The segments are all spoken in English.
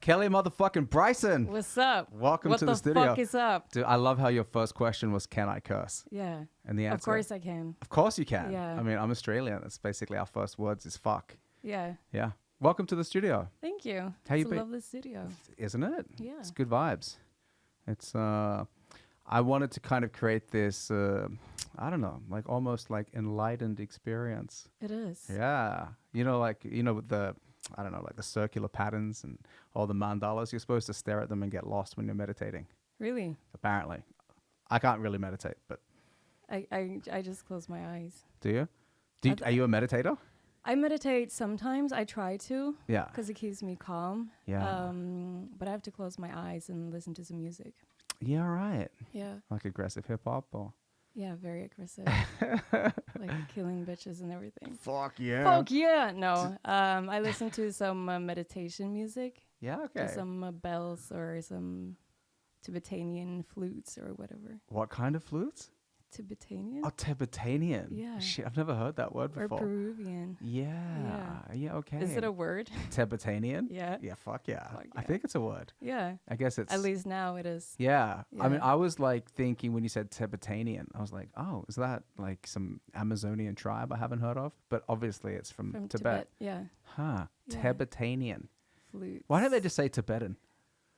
Kelly motherfucking Bricen. What's up? Welcome what to the studio. What the fuck is up? Dude, I love how your first question was, can I curse? Yeah. And the answer, Of course I can. of course you can. Yeah. I mean, I'm Australian. That's basically our first words is fuck. Yeah. Yeah. Welcome to the studio. Thank you. How it's you a been? lovely studio. Isn't it? Yeah. It's good vibes. It's, I wanted to kind of create this, I don't know, like almost like enlightened experience. It is. Yeah. With the, I don't know, like the circular patterns and all the mandalas, you're supposed to stare at them and get lost when you're meditating. Really? Apparently. I can't really meditate, but. I just close my eyes. Do you? Are you a meditator? I meditate sometimes. I try to. Yeah. Because it keeps me calm. Yeah. But I have to close my eyes and listen to some music. Yeah, right. Yeah. Like aggressive hip hop or? Yeah, very aggressive. Like killing bitches and everything. Fuck yeah. Fuck yeah. No. I listen to some meditation music. Yeah, okay. Some bells or some Tibetanian flutes or whatever. What kind of flutes? Tibetanian? Oh, Tibetanian. Yeah. Shit, I've never heard that word before. Or Peruvian. Yeah, okay. Is it a word? Tibetanian? Yeah. Yeah, fuck yeah. Fuck I yeah. think it's a word. Yeah. I guess it's... At least now it is. Yeah. I mean, Yeah. I was like thinking when you said Tibetanian, I was like, oh, is that like some Amazonian tribe I haven't heard of? But obviously it's from Tibet. Yeah. Huh. Yeah. Tibetanian. Flutes. Why don't they just say Tibetan?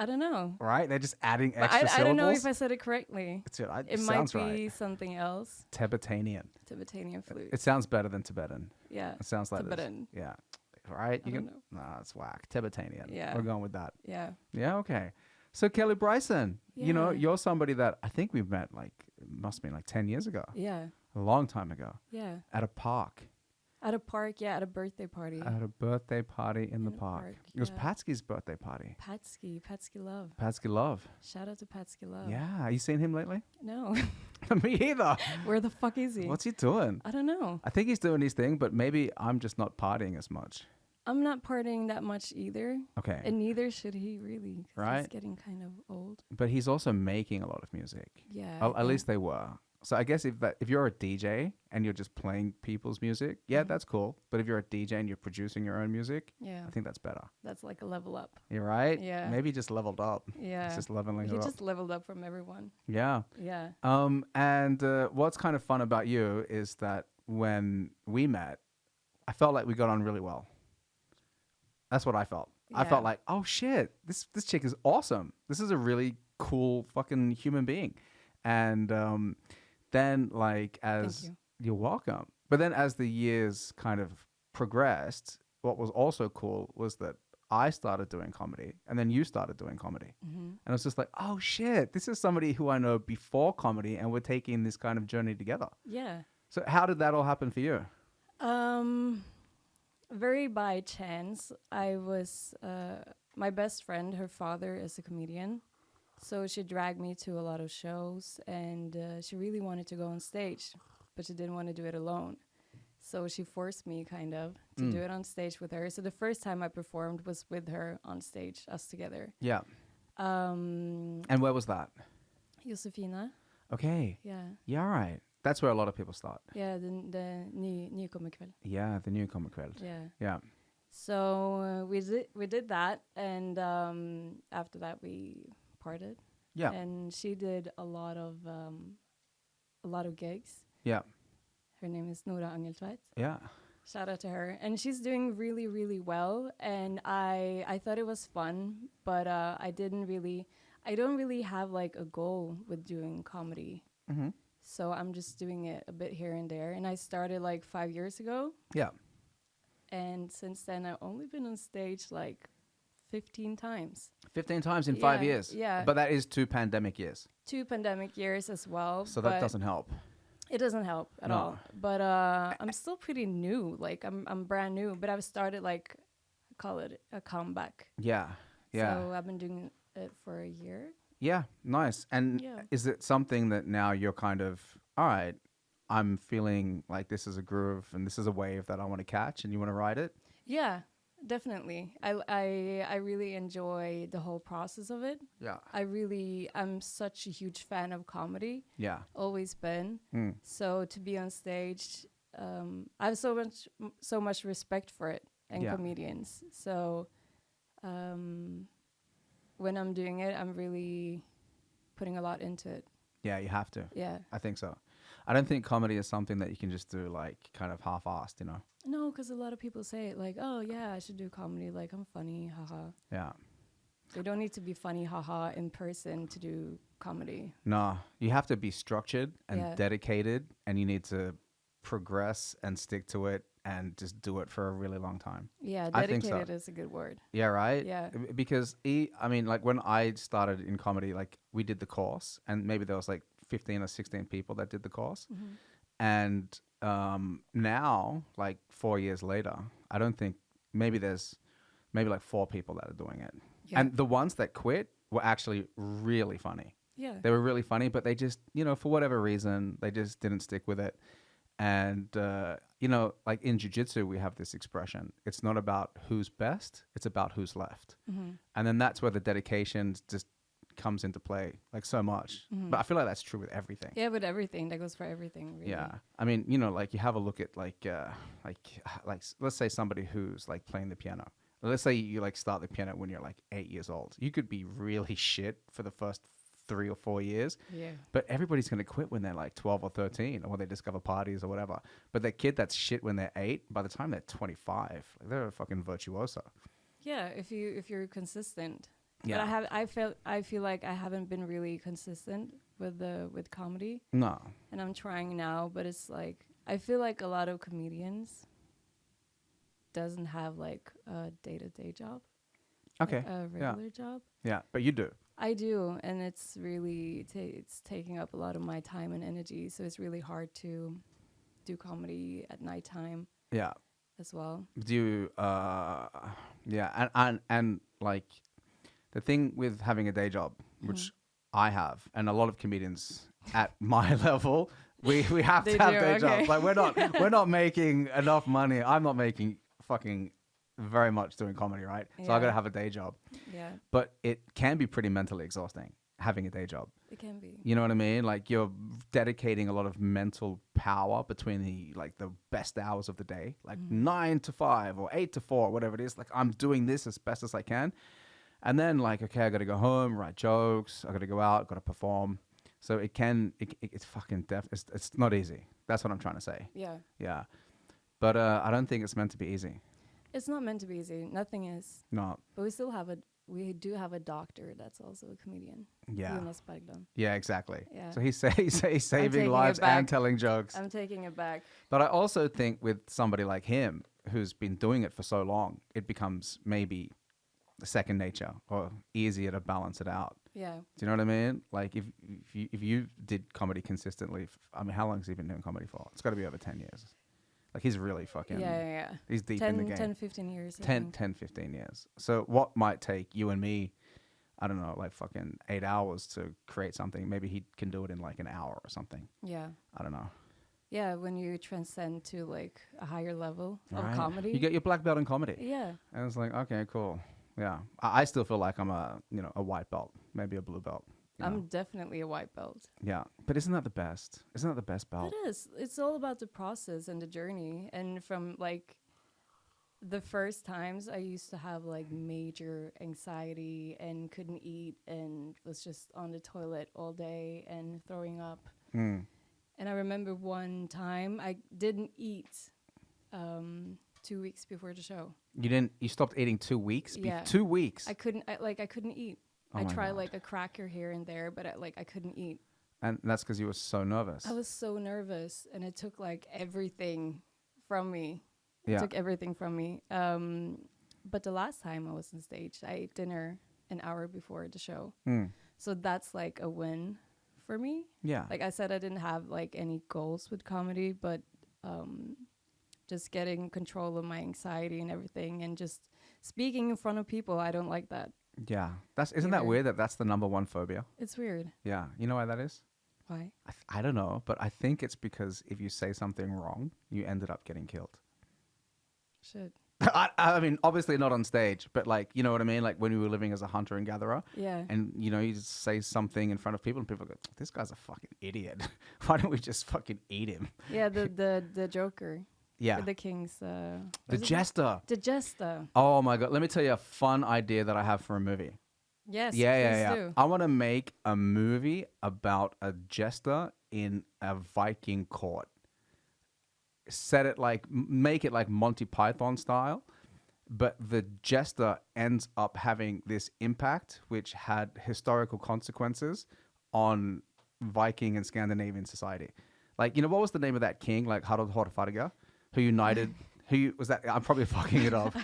I don't know. Right? They're just adding But extra syllables. I don't know if I said it correctly. Dude, It might sounds be right. something else. Tibetanian. Tibetanian flute. It sounds better than Tibetan. Yeah. It sounds like Tibetan. this. Yeah. Right? I don't know. Nah, it's whack. Tibetanian. Yeah. We're going with that. Yeah. Yeah, okay. So Kelly Bricen, you know, Yeah. you're somebody that I think we've met like, it must have been like 10 years ago. Yeah. A long time ago. Yeah. At a park. At a park, yeah, at a birthday party. At a birthday party in the the park. park, It was yeah. Patsky's birthday party. Patsky Love. Patsky Love. Shout out to Patsky Love. Yeah. You seen him lately? No. Me either. Where the fuck is he? What's he doing? I don't know. I think he's doing his thing, but maybe I'm just not partying as much. I'm not partying that much either. Okay. And neither should he really. 'Cause Right. He's getting kind of old. But he's also making a lot of music. Yeah. At least they were. So I guess if you're a DJ and you're just playing people's music, yeah, that's cool. But if you're a DJ and you're producing your own music, Yeah. I think that's better. That's like a level up. You're right. Yeah. Maybe just leveled up. Yeah. It's just leveling He up. just leveled up from everyone. Yeah. Yeah. And what's kind of fun about you is that when we met, I felt like we got on really well. That's what I felt. I Yeah. felt like, oh shit, this chick is awesome. This is a really cool fucking human being. And then like as Thank you. you're welcome. But then as the years kind of progressed, what was also cool was that I started doing comedy and then you started doing comedy. Mm-hmm. And it's just like, oh shit, this is somebody who I know before comedy and we're taking this kind of journey together. Yeah. So how did that all happen for you? Very by chance. I was my best friend, her father is a comedian. So she dragged me to a lot of shows and she really wanted to go on stage, but she didn't want to do it alone. So she forced me kind of to do it on stage with her. So the first time I performed was with her on stage, us together. Yeah. And where was that? Josefina. Okay. Yeah. Yeah, all right. That's where a lot of people start. Yeah, the nykommerkväll. Yeah, the newcomer quilt. Yeah. Yeah. So we did that, and after that we parted. Yeah. And she did a lot of gigs. Yeah. Her name is Nora Angeltveit. Yeah. Shout out to her, and she's doing really, really well. And I thought it was fun, but I don't really have like a goal with doing comedy. Mm-hmm. So I'm just doing it a bit here and there. And I started like 5 years ago. Yeah. And since then, I've only been on stage like 15 times. 15 times in 5 Yeah, years. yeah. But that is 2 pandemic years. 2 pandemic years as well. So that doesn't help. It doesn't help at No. all. But I'm still pretty new. Like I'm brand new. But I've started like, call it a comeback. Yeah. Yeah. So I've been doing it for a year. Yeah. Nice. And Yeah. is it something that now you're kind of, all right, I'm feeling like this is a groove and this is a wave that I want to catch and you want to ride it? Yeah, definitely. I really enjoy the whole process of it. Yeah. I'm such a huge fan of comedy. Yeah. Always been. Mm. So to be on stage, I have so much respect for it and Yeah. comedians. So when I'm doing it, I'm really putting a lot into it. Yeah, you have to. Yeah. I think so. I don't think comedy is something that you can just do like kind of half-assed, you know? No, because a lot of people say like, "Oh yeah, I should do comedy. Like I'm funny, haha." Yeah. They don't need to be funny, haha, in person to do comedy. No, you have to be structured and Yeah. dedicated, and you need to progress and stick to it and just do it for a really long time. Yeah, I think dedicated so. is a good word. Yeah, right? Yeah. Because I mean, like when I started in comedy, like we did the course, and maybe there was like 15 or 16 people that did the course. Mm-hmm. And now, like 4 years later, I don't think there's maybe like 4 people that are doing it. Yeah. And the ones that quit were actually really funny. Yeah. They were really funny, but they just, for whatever reason, they just didn't stick with it. And, like in jiu-jitsu, we have this expression. It's not about who's best. It's about who's left. Mm-hmm. And then that's where the dedication just comes into play, like so much. Mm-hmm. But I feel like that's true with everything. Yeah, with everything. That goes for everything, really. Yeah. I mean, like you have a look at like let's say somebody who's like playing the piano. Let's say you like start the piano when you're like 8 years old. You could be really shit for the first 3 or 4 years. Yeah. But everybody's going to quit when they're like 12 or 13 or when they discover parties or whatever. But that kid that's shit when they're 8, by the time they're 25, like they're a fucking virtuoso. Yeah, if you're consistent. Yeah. But I feel like I haven't been really consistent with comedy, No. and I'm trying now, but it's like I feel like a lot of comedians doesn't have like a day-to-day job. Okay. Like a regular job. Yeah. But you do. I do, and it's really it's taking up a lot of my time and energy, so it's really hard to do comedy at nighttime Yeah. as well. Do you, yeah. And like the thing with having a day job, which I have, and a lot of comedians at my level, we have to They have do, day okay. jobs. Like we're not making enough money. I'm not making fucking very much doing comedy, right? So I Yeah. got to have a day job. Yeah, But it can be pretty mentally exhausting having a day job. it can be. You know what I mean? Like you're dedicating a lot of mental power between the best hours of the day, like 9 to 5 or 8 to 4, whatever it is. Like I'm doing this as best as I can. And then like, okay, I got to go home, write jokes. I got to go out, got to perform. So it's fucking it's not easy. That's what I'm trying to say. Yeah, Yeah. But I don't think it's meant to be easy. it's not meant to be easy. Nothing is. No. But we do have a doctor that's also a comedian. Yeah. Jonas Bergdahl. Yeah, exactly. Yeah. So he's saving taking lives it back. and telling jokes. I'm taking it back. But I also think with somebody like him who's been doing it for so long, it becomes maybe second nature or easier to balance it out. Yeah. Do you know what I mean? Like if you did comedy consistently, I mean, how long has he been doing comedy for? It's got to be over 10 years. Like he's really fucking, Yeah. he's deep in the game. 10, 15 years. I 10, think. 15 years. So what might take you and me, I don't know, like fucking 8 hours to create something, maybe he can do it in like an hour or something. Yeah. I don't know. Yeah, when you transcend to like a higher level of Right. comedy. You get your black belt in comedy. Yeah. And it's like, okay, cool. Yeah. I still feel like I'm a white belt, maybe a blue belt. you know? I'm definitely a white belt. Yeah. But isn't that the best? Isn't that the best belt? It is. It's all about the process and the journey. And from like the first times I used to have like major anxiety and couldn't eat and was just on the toilet all day and throwing up. Mm. And I remember one time I didn't eat 2 weeks before the show. You stopped eating 2 weeks? Yeah. 2 weeks? I couldn't eat. Oh I my tried God. like a cracker here and there, but I couldn't eat. And that's because you were so nervous. I was so nervous, and it took like everything from me. Yeah. Took everything from me. But the last time I was on stage, I ate dinner an hour before the show. Mm. So that's like a win for me. Yeah. Like I said, I didn't have like any goals with comedy, but just getting control of my anxiety and everything, and just speaking in front of people, I don't like that. Yeah. Isn't that Either. weird that that's the number one phobia? It's weird. Yeah. You know why that is? Why? I don't know, but I think it's because if you say something wrong, you ended up getting killed. Shit. I mean, obviously not on stage, but like, you know what I mean? Like when we were living as a hunter and gatherer, Yeah. and you just say something in front of people and people go, this guy's a fucking idiot. Why don't we just fucking eat him? Yeah. The Joker. Yeah. The King's. The jester. The Jester. Oh my God. Let me tell you a fun idea that I have for a movie. Yes, Yeah, yeah, please yeah. do. I want to make a movie about a jester in a Viking court. Set it like, make it like Monty Python style, but the jester ends up having this impact which had historical consequences on Viking and Scandinavian society. Like, you know, what was the name of that king, like Harald Hårfagre, who united, who was that? I'm probably fucking it up.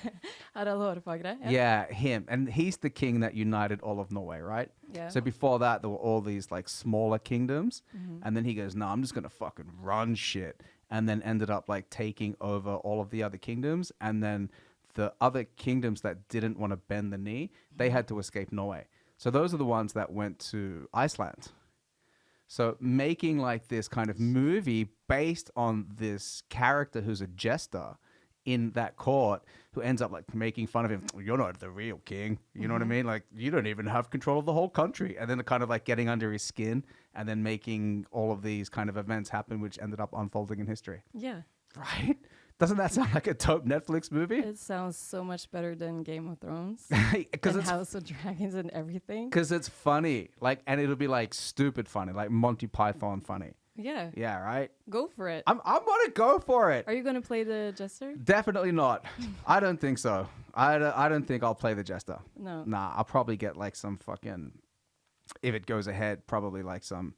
Harald Hårfagre. Yeah. Yeah, him. And he's the king that united all of Norway, right? Yeah. So before that, there were all these like smaller kingdoms. And then he goes, no, I'm just going to fucking run shit. And then ended up like taking over all of the other kingdoms. And then the other kingdoms that didn't want to bend the knee, they had to escape Norway. So those are the ones that went to Iceland. So making like this kind of movie based on this character who's a jester in that court who ends up like making fun of him. You're not the real king. You know what I mean? Like, you don't even have control of the whole country. And then kind of like getting under his skin and then making all of these kind of events happen, which ended up unfolding in history. Yeah. Right? Doesn't that sound like a dope Netflix movie? It sounds so much better than Game of Thrones Because and it's House of Dragons and everything. because it's funny, like, and it'll be like stupid funny, like Monty Python funny. Yeah. Yeah, right. Go for it. I'm gonna go for it. Are you going to play the jester? Definitely not. I don't think so. I don't think I'll play the jester. No. Nah, I'll probably get like some fucking, if it goes ahead, probably like some,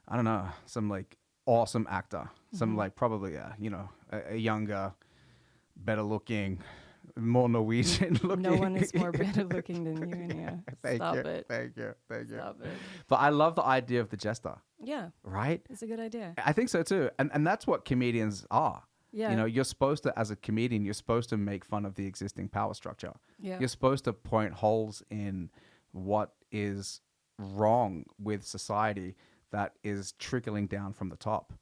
I don't know, some like awesome actor, some like probably you know, a younger, better looking, more Norwegian looking. No one is more better looking than you, Inia. Stop it. Thank you. Stop it. But I love the idea of the jester, Yeah, right? it's a good idea. I think so too. And that's what comedians are. Yeah. You know, you're supposed to, as a comedian, you're supposed to make fun of the existing power structure. Yeah. You're supposed to point holes in what is wrong with society that is trickling down from the top.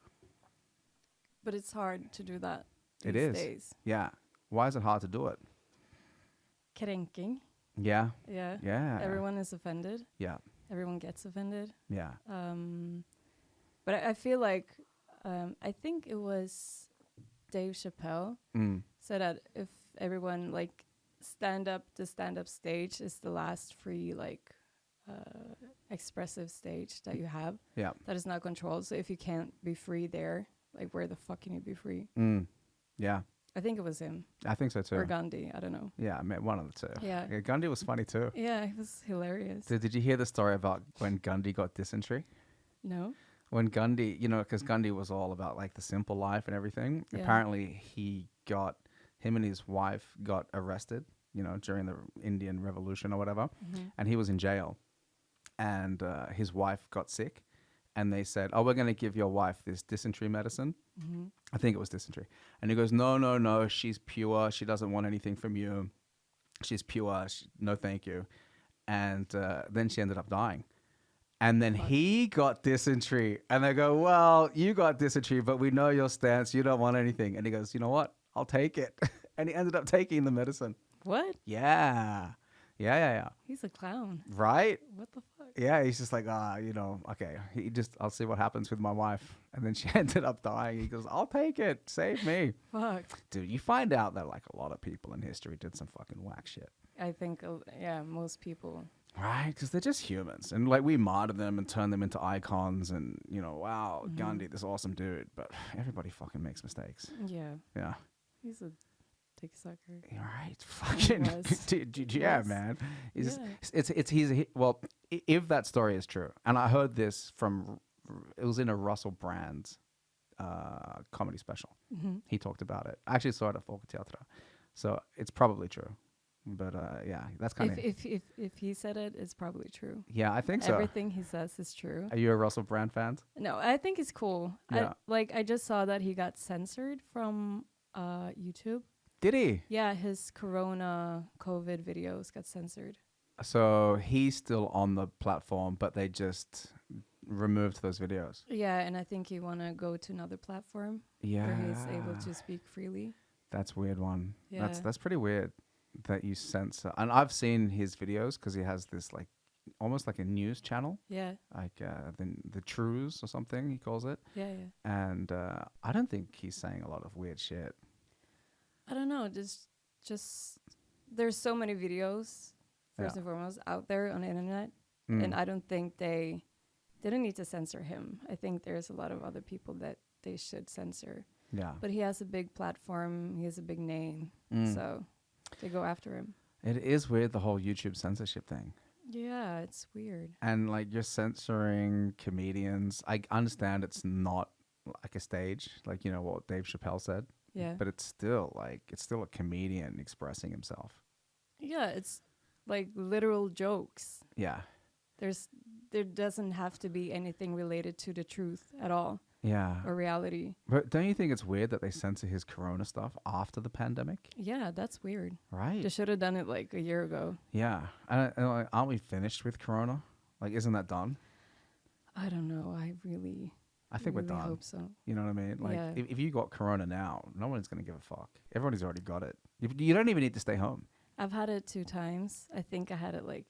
But it's hard to do that It these is. days. Yeah. Why is it hard to do it? Krenking. Yeah. Yeah. Yeah. Everyone is offended. Yeah. Everyone gets offended. Yeah. But I feel like, I think it was Dave Chappelle said that if everyone like the stand-up stage is the last free like expressive stage that you have. Yeah. That is not controlled. So if you can't be free there, like where the fuck can you be free? Yeah. I think it was him I think so too. or Gandhi. I don't know. Yeah, I mean, one of the two. Yeah. Gandhi was funny too. Yeah, it was hilarious. Did you hear the story about when Gandhi got dysentery? No. When Gandhi, you know, because Gandhi was all about like the simple life and everything. Yeah. Apparently, him and his wife got arrested, you know, during the Indian Revolution or whatever, and he was in jail. And his wife got sick, and they said, "Oh, we're going to give your wife this dysentery medicine." I think it was dysentery. And he goes, "No, she's pure. She doesn't want anything from you. She's pure. No, thank you." And then she ended up dying. And then he got dysentery. And they go, "Well, you got dysentery, but we know your stance. You don't want anything." And he goes, "You know what? I'll take it." And he ended up taking the medicine. What? Yeah. He's a clown. Right? What the fuck? Yeah, he's just like, you know, okay. I'll see what happens with my wife. And then she ended up dying. He goes, "I'll take it. Save me." Fuck. Dude, you find out that like a lot of people in history did some fucking whack shit. I think, yeah, most people. Right? Because they're just humans. And like we martyr them and turn them into icons and, you know, wow, Gandhi, this awesome dude. But everybody fucking makes mistakes. Yeah. Yeah. He's a dick sucker. You're right. Fucking. Dude, yeah, Yes. man. Yeah. Well, if that story is true, and I heard this from, it was in a Russell Brand comedy special. He talked about it. I actually saw it at Folketeatret. So it's probably true. But yeah, that's kind of. If he said it, it's probably true. Yeah, I think so. Everything he says is true. Are you a Russell Brand fan? No, I think it's cool. Yeah. I just saw that he got censored from YouTube. Did he? Yeah, his COVID videos got censored. So he's still on the platform, but they just removed those videos. Yeah, and I think he want to go to another platform Yeah. where he's able to speak freely. That's a weird one. Yeah. That's pretty weird that you censor. And I've seen his videos because he has this like almost like a news channel, Yeah, like the Trues or something he calls it. yeah. And I don't think he's saying a lot of weird shit. I don't know. Just there's so many videos first Yeah. and foremost, out there on the internet. Mm. And I don't think they didn't need to censor him. I think there's a lot of other people that they should censor. Yeah. But he has a big platform. He has a big name. Mm. So they go after him. It is weird, the whole YouTube censorship thing. Yeah, it's weird. And like you're censoring comedians. I understand it's not like a stage, like you know what Dave Chappelle said. Yeah. But it's still a comedian expressing himself. Yeah, it's like literal jokes. Yeah. There doesn't have to be anything related to the truth at all Yeah. or reality. But don't you think it's weird that they censor his corona stuff after the pandemic? Yeah, that's weird. Right. They should have done it like a year ago. Yeah. And like, aren't we finished with corona? Like, isn't that done? I don't know. I really I think really we're done. hope so. You know what I mean? Like, Yeah. if you got corona now, no one's going to give a fuck. Everybody's already got it. You don't even need to stay home. I've had it 2 times. I think I had it like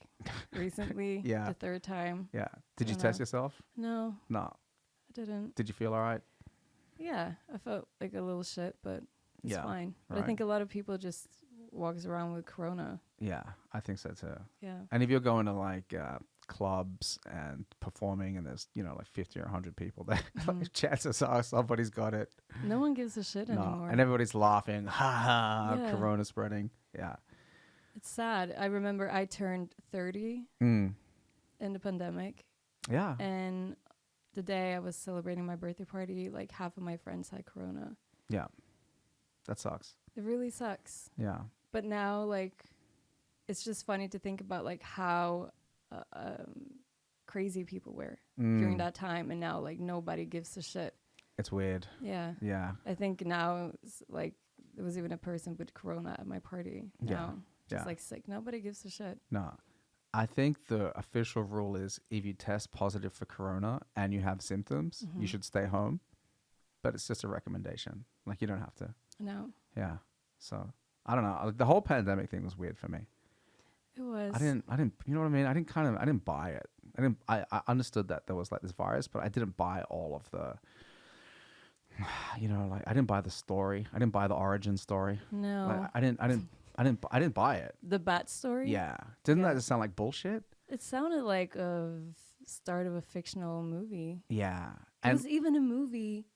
recently. Yeah. The 3rd time. Yeah. Did you don't test know. yourself? No, No. I didn't. Did you feel all right? Yeah, I felt like a little shit, but it's Yeah, fine. But right. I think a lot of people just walks around with corona. Yeah, I think so too. Yeah. And if you're going to like clubs and performing and there's, you know, like 50 or 100 people there, like, chances are somebody's got it. No one gives a shit anymore. And everybody's laughing. Ha ha, Yeah. corona spreading. Yeah. It's sad. I remember I turned 30 Mm. in the pandemic, Yeah. and the day I was celebrating my birthday party, like half of my friends had corona. Yeah. That sucks. It really sucks. Yeah. But now, like, it's just funny to think about like how crazy people were during that time, and now like nobody gives a shit. It's weird. Yeah. Yeah. I think now it's like there was even a person with corona at my party. Yeah. Now, just Yeah. like sick. Nobody gives a shit. No. I think the official rule is if you test positive for corona and you have symptoms, you should stay home. But it's just a recommendation. Like, you don't have to. No, Yeah. So, I don't know. The whole pandemic thing was weird for me. it was. I didn't, you know what I mean? I didn't buy it. I understood that there was like this virus, but I didn't buy all of the, you know, like I didn't buy the story. I didn't buy the origin story. No. Like, I didn't buy it. The bat story? Yeah. Didn't Yeah. that just sound like bullshit? It sounded like a start of a fictional movie. Yeah. There And was even a movie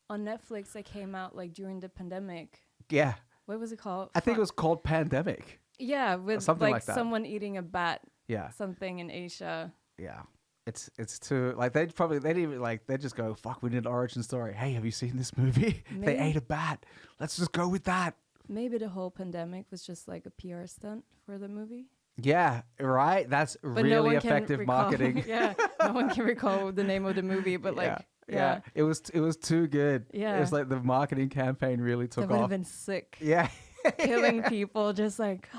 on Netflix that came out like during the pandemic. yeah, What was it called? I think it was called Pandemic. Yeah, with something like like that. someone eating a bat, Yeah. something in Asia. Yeah. It's too like they'd even like they'd just go, fuck, we need an origin story. Hey, have you seen this movie? They Maybe- ate a bat. Let's just go with that. Maybe the whole pandemic was just like a PR stunt for the movie. Yeah, right. That's But really no one can effective recall- marketing. Yeah, no one can recall the name of the movie, but like, yeah, It was too good. Yeah. It was like the marketing campaign really that took would have off. been sick. Yeah. Killing people, just like,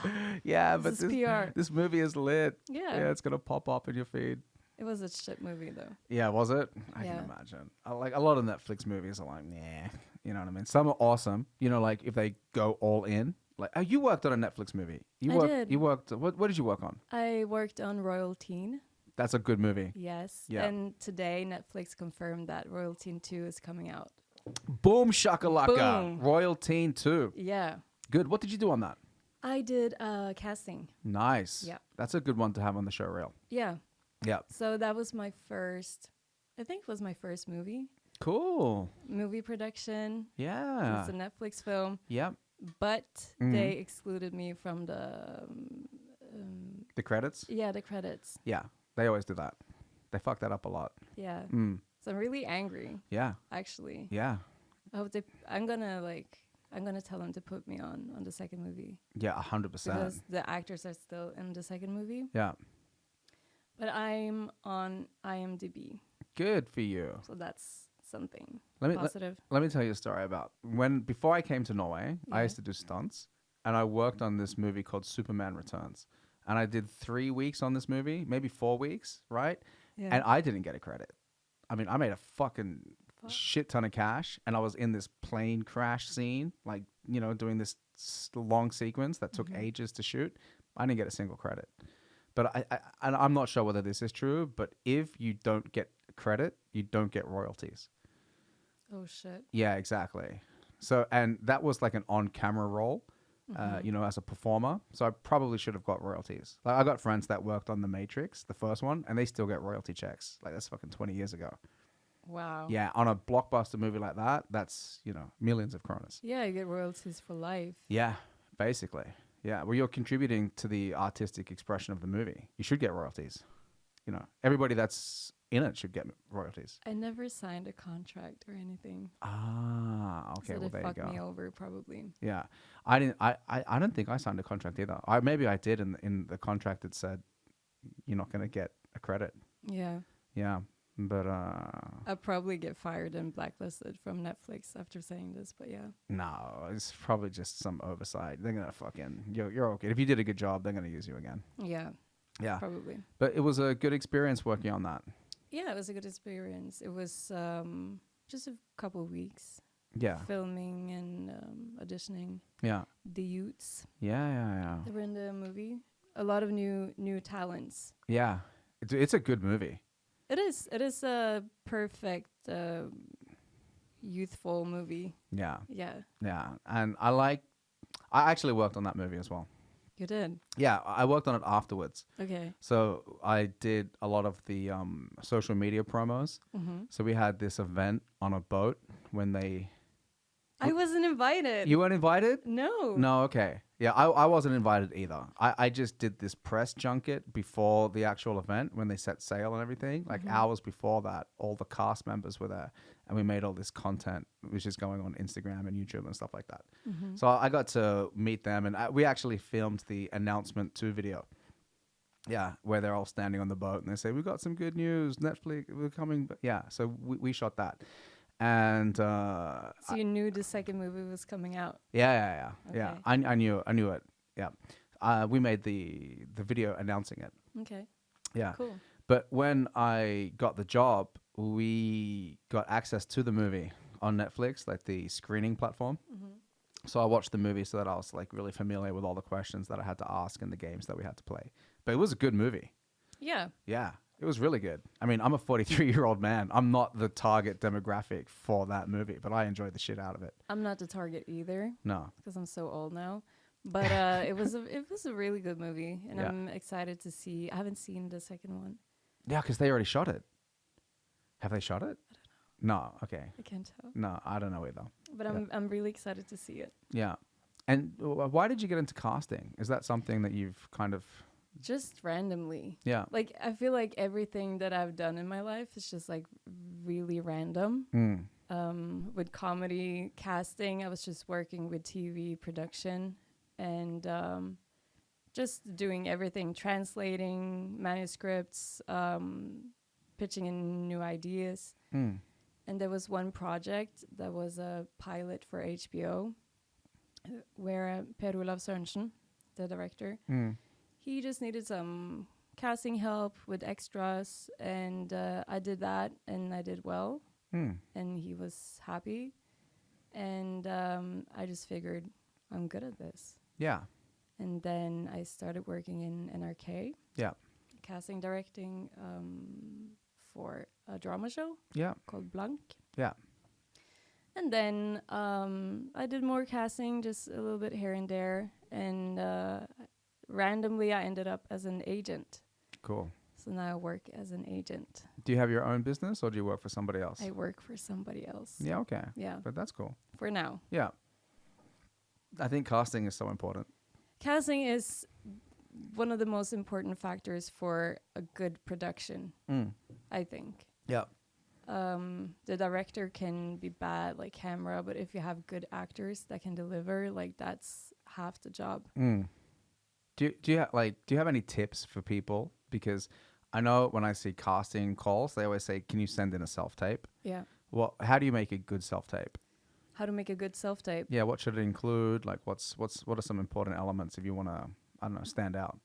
Yeah, This but is PR. this movie is lit. yeah. Yeah, it's gonna pop up in your feed. It was a shit movie though. Yeah, was it? I Yeah. can imagine. Like a lot of Netflix movies are like, nah. You know what I mean? Some are awesome. You know, like if they go all in. Like, oh, you worked on a Netflix movie. I did. You worked. What did you work on? I worked on Royal Teen. That's a good movie. Yes. Yeah. And today Netflix confirmed that Royal Teen 2 is coming out. Boom shakalaka. Boom. Royal Teen 2. Yeah. Good. What did you do on that? I did casting. Nice. Yeah. That's a good one to have on the show reel. Yeah. Yeah. So that was my first, I think it was my first movie Cool. production. Yeah. It's a Netflix film, Yep. but Mhm. they excluded me from The credits? the credits. Yeah. They always do that. They fuck that up a lot. Yeah. Mm. So I'm really angry, Yeah. actually. Yeah. I hope I'm gonna tell them to put me on the second movie Yeah. 100%. because the actors are still in the second movie. Yeah. But I'm on IMDb, Good for you. so that's something Let positive. me tell you a story about before I came to Norway, I Yeah. used to do stunts and I worked on this movie called Superman Returns. And I did 3 weeks on this movie, maybe 4 weeks, right? Yeah. And I didn't get a credit. I mean, I made a fucking Fuck. shit ton of cash and I was in this plane crash scene, like, you know, doing this long sequence that took ages to shoot. I didn't get a single credit. But and I'm not sure whether this is true, but if you don't get credit, you don't get royalties. Oh shit. Yeah, exactly. So, and that was like an on-camera role. you know, as a performer. So I probably should have got royalties. Like, I got friends that worked on The Matrix, the first one, and they still get royalty checks. Like, that's fucking 20 years ago. Wow. Yeah, on a blockbuster movie like that, that's, you know, millions of kronas. Yeah, you get royalties for life. Yeah, basically. Yeah, well, you're contributing to the artistic expression of the movie. You should get royalties. You know, everybody that's in it should get royalties. I never signed a contract or anything. Ah, okay. So Well, they there you fucked me go. over probably. Yeah, I didn't. I don't think I signed a contract either. Maybe I did. In the contract, it said you're not going to get a credit. Yeah. Yeah, but I'll probably get fired and blacklisted from Netflix after saying this, but yeah. no, it's probably just some oversight. They're gonna fucking you're okay. If you did a good job, they're gonna use you again. Yeah, Yeah, probably. but it was a good experience working on that. Yeah, it was a good experience. It was just a couple of weeks Yeah, filming and auditioning. yeah, The youths yeah. that were in the movie. A lot of new talents. Yeah, it's a good movie. It is. It is a perfect youthful movie. Yeah, Yeah, yeah, and I actually worked on that movie as well. you did. Yeah, I worked on it afterwards. Okay. So I did a lot of the social media promos. Mm-hmm. So we had this event on a boat when they. I wasn't invited. You weren't invited? No. No, okay. Yeah, I wasn't invited either. I just did this press junket before the actual event when they set sail and everything. Like hours before that, all the cast members were there. And we made all this content, which is going on Instagram and YouTube and stuff like that. Mm-hmm. So I got to meet them, and we actually filmed the announcement to video. Yeah, where they're all standing on the boat and they say, "We've got some good news, Netflix, we're coming." Yeah, so we shot that. And So you knew the second movie was coming out. yeah. Okay. I knew it. Yeah, we made the video announcing it. Okay. Yeah, Cool. but when I got the job, we got access to the movie on Netflix, like the screening platform. Mm-hmm. So I watched the movie so that I was like really familiar with all the questions that I had to ask and the games that we had to play. But it was a good movie. Yeah. Yeah, it was really good. I mean, I'm a 43-year-old man. I'm not the target demographic for that movie, but I enjoyed the shit out of it. I'm not the target either No. because I'm so old now. But it was a really good movie, and Yeah. I'm excited to see. I haven't seen the second one. Yeah, because they already shot it. Have they shot it? No. Okay. I can't tell. No, I don't know either. But I'm really excited to see it. Yeah. And why did you get into casting? Is that something that you've kind of... Just randomly. Yeah. Like I feel like everything that I've done in my life is just like really random. Mm. With comedy casting, I was just working with TV production and just doing everything, translating manuscripts, pitching in new ideas. Mm. And there was one project that was a pilot for HBO where Per Olav Sørensen, the director, Mm. he just needed some casting help with extras, and I did that, and I did well, Mm. and he was happy, and I just figured I'm good at this. Yeah. And then I started working in NRK, Yeah. casting, directing for a drama show Yeah. called Blank. Yeah. And then I did more casting, just a little bit here and there, and randomly I ended up as an agent. Cool. So now I work as an agent. Do you have your own business or do you work for somebody else? I work for somebody else. Yeah, okay. Yeah, But that's cool. for now. Yeah. I think casting is so important. Casting is one of the most important factors for a good production, I think. Yeah. The director can be bad, like camera, but if you have good actors that can deliver, like that's half the job. Do you have any tips for people? Because I know when I see casting calls, they always say, "Can you send in a self tape?" Yeah. Well, how do you make a good self tape? How to make a good self-tape. Yeah, what should it include? Like, what are some important elements if you want to, I don't know, stand out?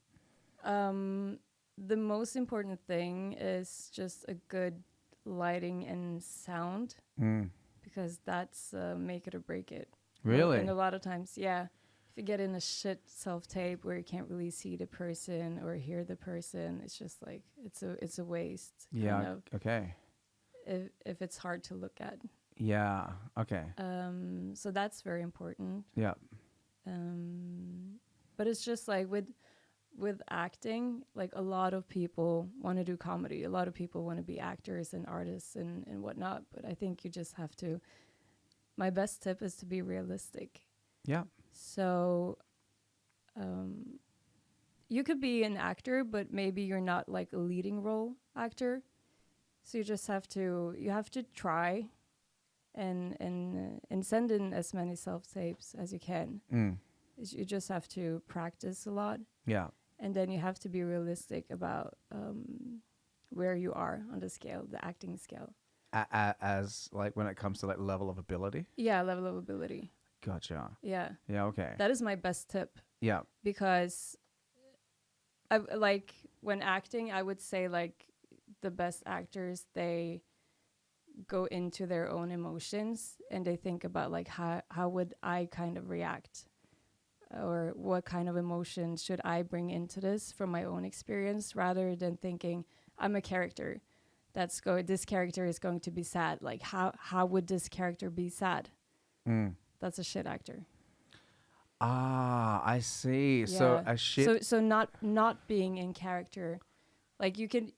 The most important thing is just a good lighting and sound, because that's make it or break it. Really? And a lot of times, yeah, if you get in a shit self-tape where you can't really see the person or hear the person, it's just like it's a waste. Yeah. Kind of, Okay. if it's hard to look at. Yeah. Okay. So that's very important. Yeah. But it's just like with acting, like a lot of people want to do comedy. A lot of people want to be actors and artists and whatnot. But I think you just have to. My best tip is to be realistic. Yeah. So, you could be an actor, but maybe you're not like a leading role actor. So you have to try and send in as many self-tapes as you can. You just have to practice a lot. Yeah. And then you have to be realistic about where you are on the scale, the acting scale. As like when it comes to like level of ability. Yeah, level of ability. Gotcha. Yeah. Yeah. Okay. That is my best tip. Yeah. Because I like when acting, I would say like the best actors, they go into their own emotions and they think about like how would I kind of react, or what kind of emotion should I bring into this from my own experience, rather than thinking I'm a character this character is going to be sad, like how would this character be sad? That's a shit actor. I see. Yeah. So a shit. So not being in character, like you can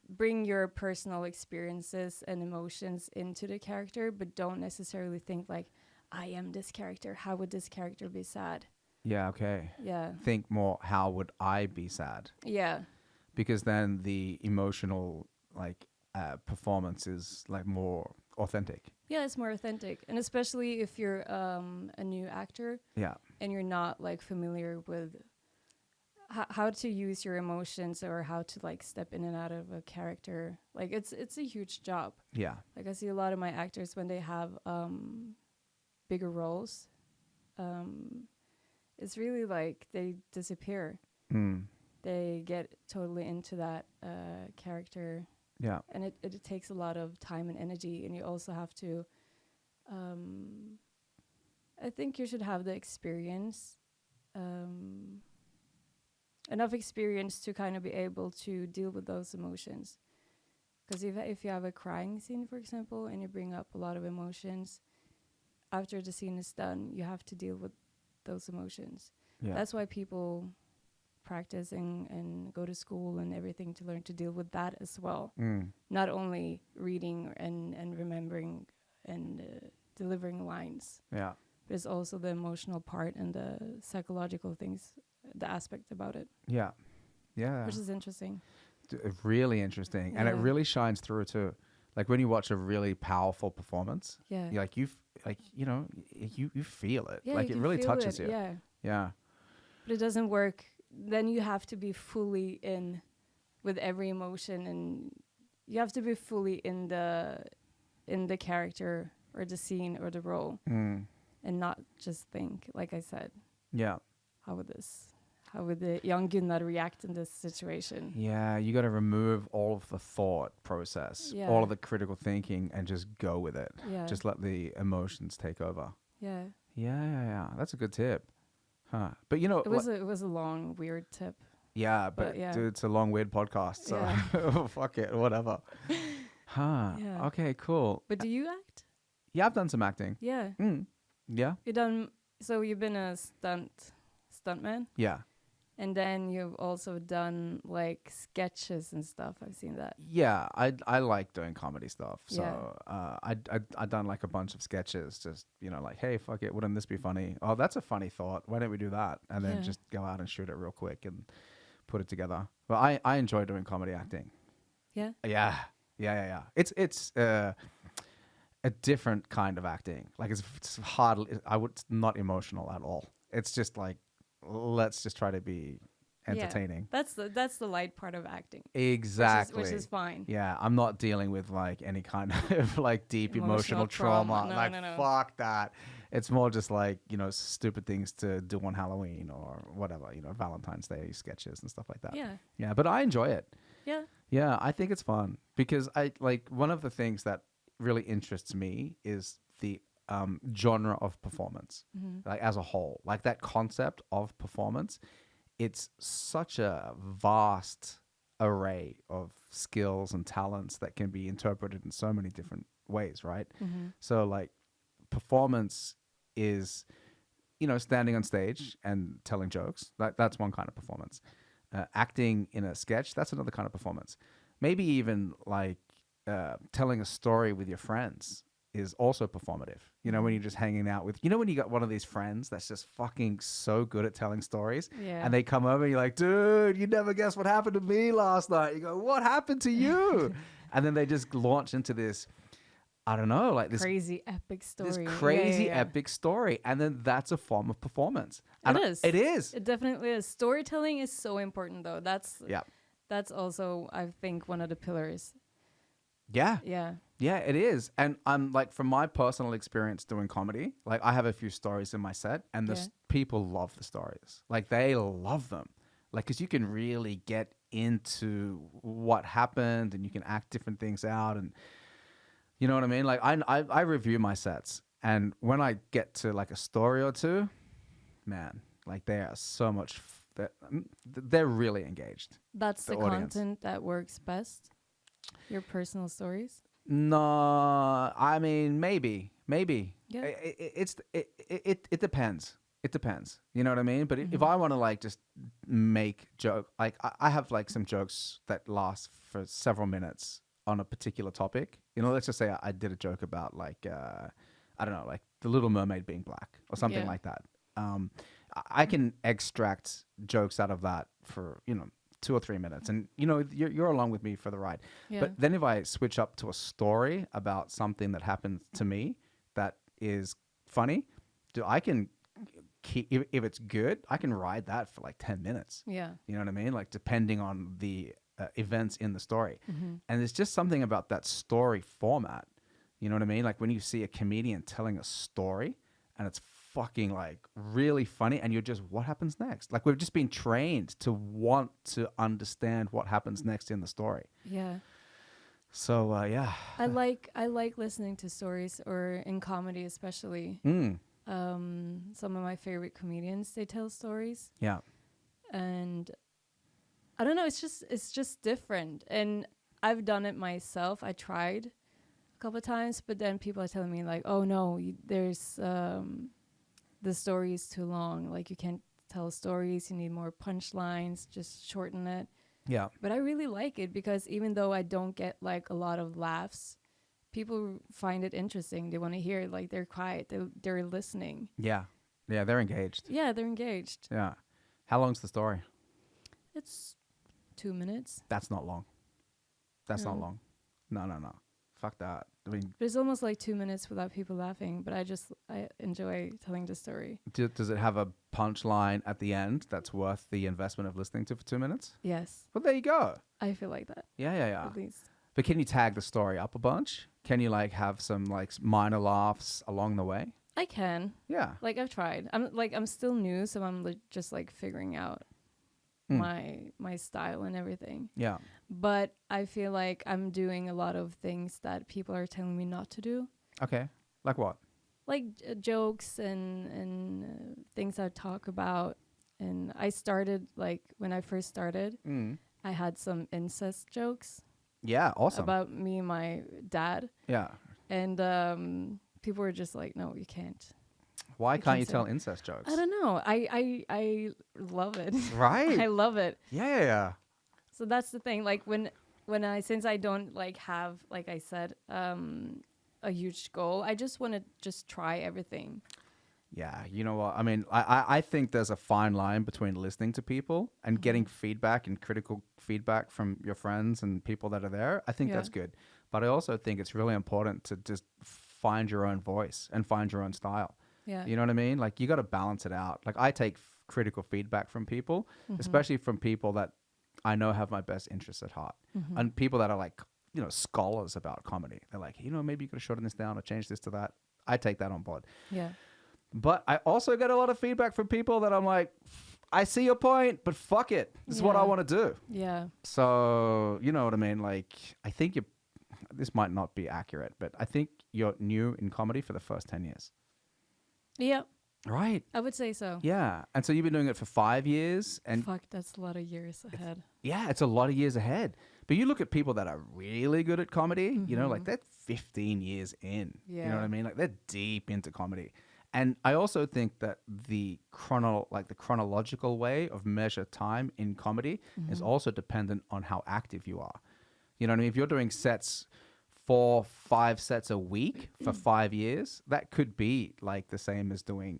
bring your personal experiences and emotions into the character, but don't necessarily think like, I am this character. How would this character be sad? Yeah. Okay. Yeah. Think more. How would I be sad? Yeah. Because then the emotional like performance is like more authentic. Yeah, it's more authentic, and especially if you're a new actor. Yeah. And you're not like familiar with how to use your emotions or how to like step in and out of a character. Like it's a huge job. Yeah. Like I see a lot of my actors when they have bigger roles, it's really like they disappear. They get totally into that character. Yeah. And it takes a lot of time and energy, and you also have to I think you should have the experience, enough experience to kind of be able to deal with those emotions. Because if you have a crying scene, for example, and you bring up a lot of emotions, after the scene is done, you have to deal with those emotions. Yeah. That's why people practice and go to school and everything to learn to deal with that as well. Not only reading and remembering and delivering lines. Yeah. But it's also the emotional part and the psychological things, the aspect about it. Yeah. Yeah. Which is interesting. Really interesting. And it Yeah. really shines through too. Like when you watch a really powerful performance, Yeah. you feel it. Yeah, like you it can really feel touches it, you. Yeah. Yeah. But it doesn't work. Then you have to be fully in with every emotion, and you have to be fully in the character or the scene or the role, and not just think, like I said, Yeah. how would the young Gunnar react in this situation? Yeah, you got to remove all of the thought process, Yeah. all of the critical thinking, and just go with it. Yeah. Just let the emotions take over. Yeah. Yeah. That's a good tip. Huh. But you know, It was a long, weird tip. yeah, but yeah. dude, it's a long, weird podcast. So Yeah. fuck it, whatever. Huh. Yeah. Okay, cool. But do you act? Yeah, I've done some acting. Yeah. Yeah. You've been a stuntman? Yeah. And then you've also done like sketches and stuff. I've seen that. Yeah, I like doing comedy stuff. So Yeah. I done like a bunch of sketches, just like, hey, fuck it, wouldn't this be funny? Oh, that's a funny thought. Why don't we do that? And then Yeah. just go out and shoot it real quick and put it together. But I enjoy doing comedy acting. Yeah. Yeah. It's a different kind of acting. Like it's hardly it's not emotional at all. It's just like, let's just try to be entertaining. Yeah. That's the light part of acting. Exactly. Which is fine. Yeah, I'm not dealing with like any kind of like deep emotional trauma. No, like no. fuck that. It's more just like, stupid things to do on Halloween or whatever, Valentine's Day sketches and stuff like that. Yeah. Yeah, but I enjoy it. Yeah. Yeah, I think it's fun because I like one of the things that really interests me is the genre of performance, like as a whole, like that concept of performance. It's such a vast array of skills and talents that can be interpreted in so many different ways, right? So like performance is standing on stage and telling jokes, that's one kind of performance. Acting in a sketch, that's another kind of performance. Maybe even like telling a story with your friends is also performative. When you're just hanging out with, when you got one of these friends that's just fucking so good at telling stories, Yeah. and they come over and you're like, dude, you never guessed what happened to me last night. You go, what happened to you? And then they just launch into this, I don't know, like this crazy epic story. this crazy Yeah. epic story. And then that's a form of performance. It And is. It is. It definitely is. Storytelling is so important, though. Yeah. That's also, I think, one of the pillars. Yeah. Yeah. Yeah, it is. And I'm like, from my personal experience doing comedy, like I have a few stories in my set, and the people love the stories. Like they love them. Like, because you can really get into what happened and you can act different things out. And you know what I mean? Like I review my sets, and when I get to like a story or two, man, like they are so much, they're really engaged. That's the audience. content that works best. Your personal stories. No, I mean maybe. Yeah. It depends. It depends. You know what I mean? But if I want to like just make joke, like I have like some jokes that last for several minutes on a particular topic. Let's just say I did a joke about like I don't know, like the Little Mermaid being black or something like that. I can extract jokes out of that for 2 or 3 minutes, and you're along with me for the ride. Yeah. But then if I switch up to a story about something that happened to me that is funny, I can keep, if it's good, I can ride that for like 10 minutes. Yeah. You know what I mean? Like depending on the events in the story. And there's just something about that story format. You know what I mean? Like when you see a comedian telling a story and it's fucking like really funny, and you're just, what happens next? Like we've just been trained to want to understand what happens next in the story. Yeah. So yeah, I like listening to stories, or in comedy especially. Some of my favorite comedians, they tell stories, yeah, and I don't know, it's just different. And I've done it myself. I tried a couple of times, but then people are telling me like, oh no, there's the story is too long. Like you can't tell stories. You need more punchlines. Just shorten it. yeah, But I really like it because even though I don't get like a lot of laughs, people find it interesting. They want to hear it. Like they're quiet. They're listening. yeah. They're engaged. Yeah, they're engaged. Yeah. How long's the story? It's 2 minutes. That's not long. That's not No. long. No. Fuck that. I mean, But it's almost like 2 minutes without people laughing. But I enjoy telling the story. does it have a punchline at the end that's worth the investment of listening to for 2 minutes? Yes, Well, there you go. I feel like that Yeah. at least. But can you tag the story up a bunch? Can you like have some like minor laughs along the way? I can. Yeah. Like I've tried. I'm still new, so I'm just like figuring out my style and everything. Yeah. But I feel like I'm doing a lot of things that people are telling me not to do, Okay. Like what? like jokes and things I talk about. And I started like when I first started, I had some incest jokes Yeah. Awesome. about me and my dad, yeah. and people were just like, "No, you can't." Why can't you say- tell incest jokes? I don't know. I love it. Right. I love it. Yeah. So that's the thing. Like since I don't like have, like I said, a huge goal, I just want to just try everything. Yeah, you know what? I mean, I think there's a fine line between listening to people and getting feedback and critical feedback from your friends and people that are there. I think that's good. But I also think it's really important to just find your own voice and find your own style. Yeah. You know what I mean? Like you got to balance it out. Like I take critical feedback from people, especially from people that I know have my best interests at heart, and people that are like, scholars about comedy. They're like, maybe you could have shortened this down or changed this to that. I take that on board. Yeah. But I also get a lot of feedback from people that I'm like, I see your point, but fuck it. This is what I want to do. Yeah. So, you know what I mean? Like, I think this might not be accurate, but I think you're new in comedy for the first 10 years. Yeah. Right. I would say so. Yeah. And so you've been doing it for 5 years. And Fuck, that's a lot of years ahead. yeah, it's a lot of years ahead. But you look at people that are really good at comedy, like they're 15 years in. You know what I mean? Like they're deep into comedy. And I also think that the chronological way of measure time in comedy is also dependent on how active you are. You know what I mean? If you're doing sets 4-5 sets a week for 5 years, that could be like the same as doing,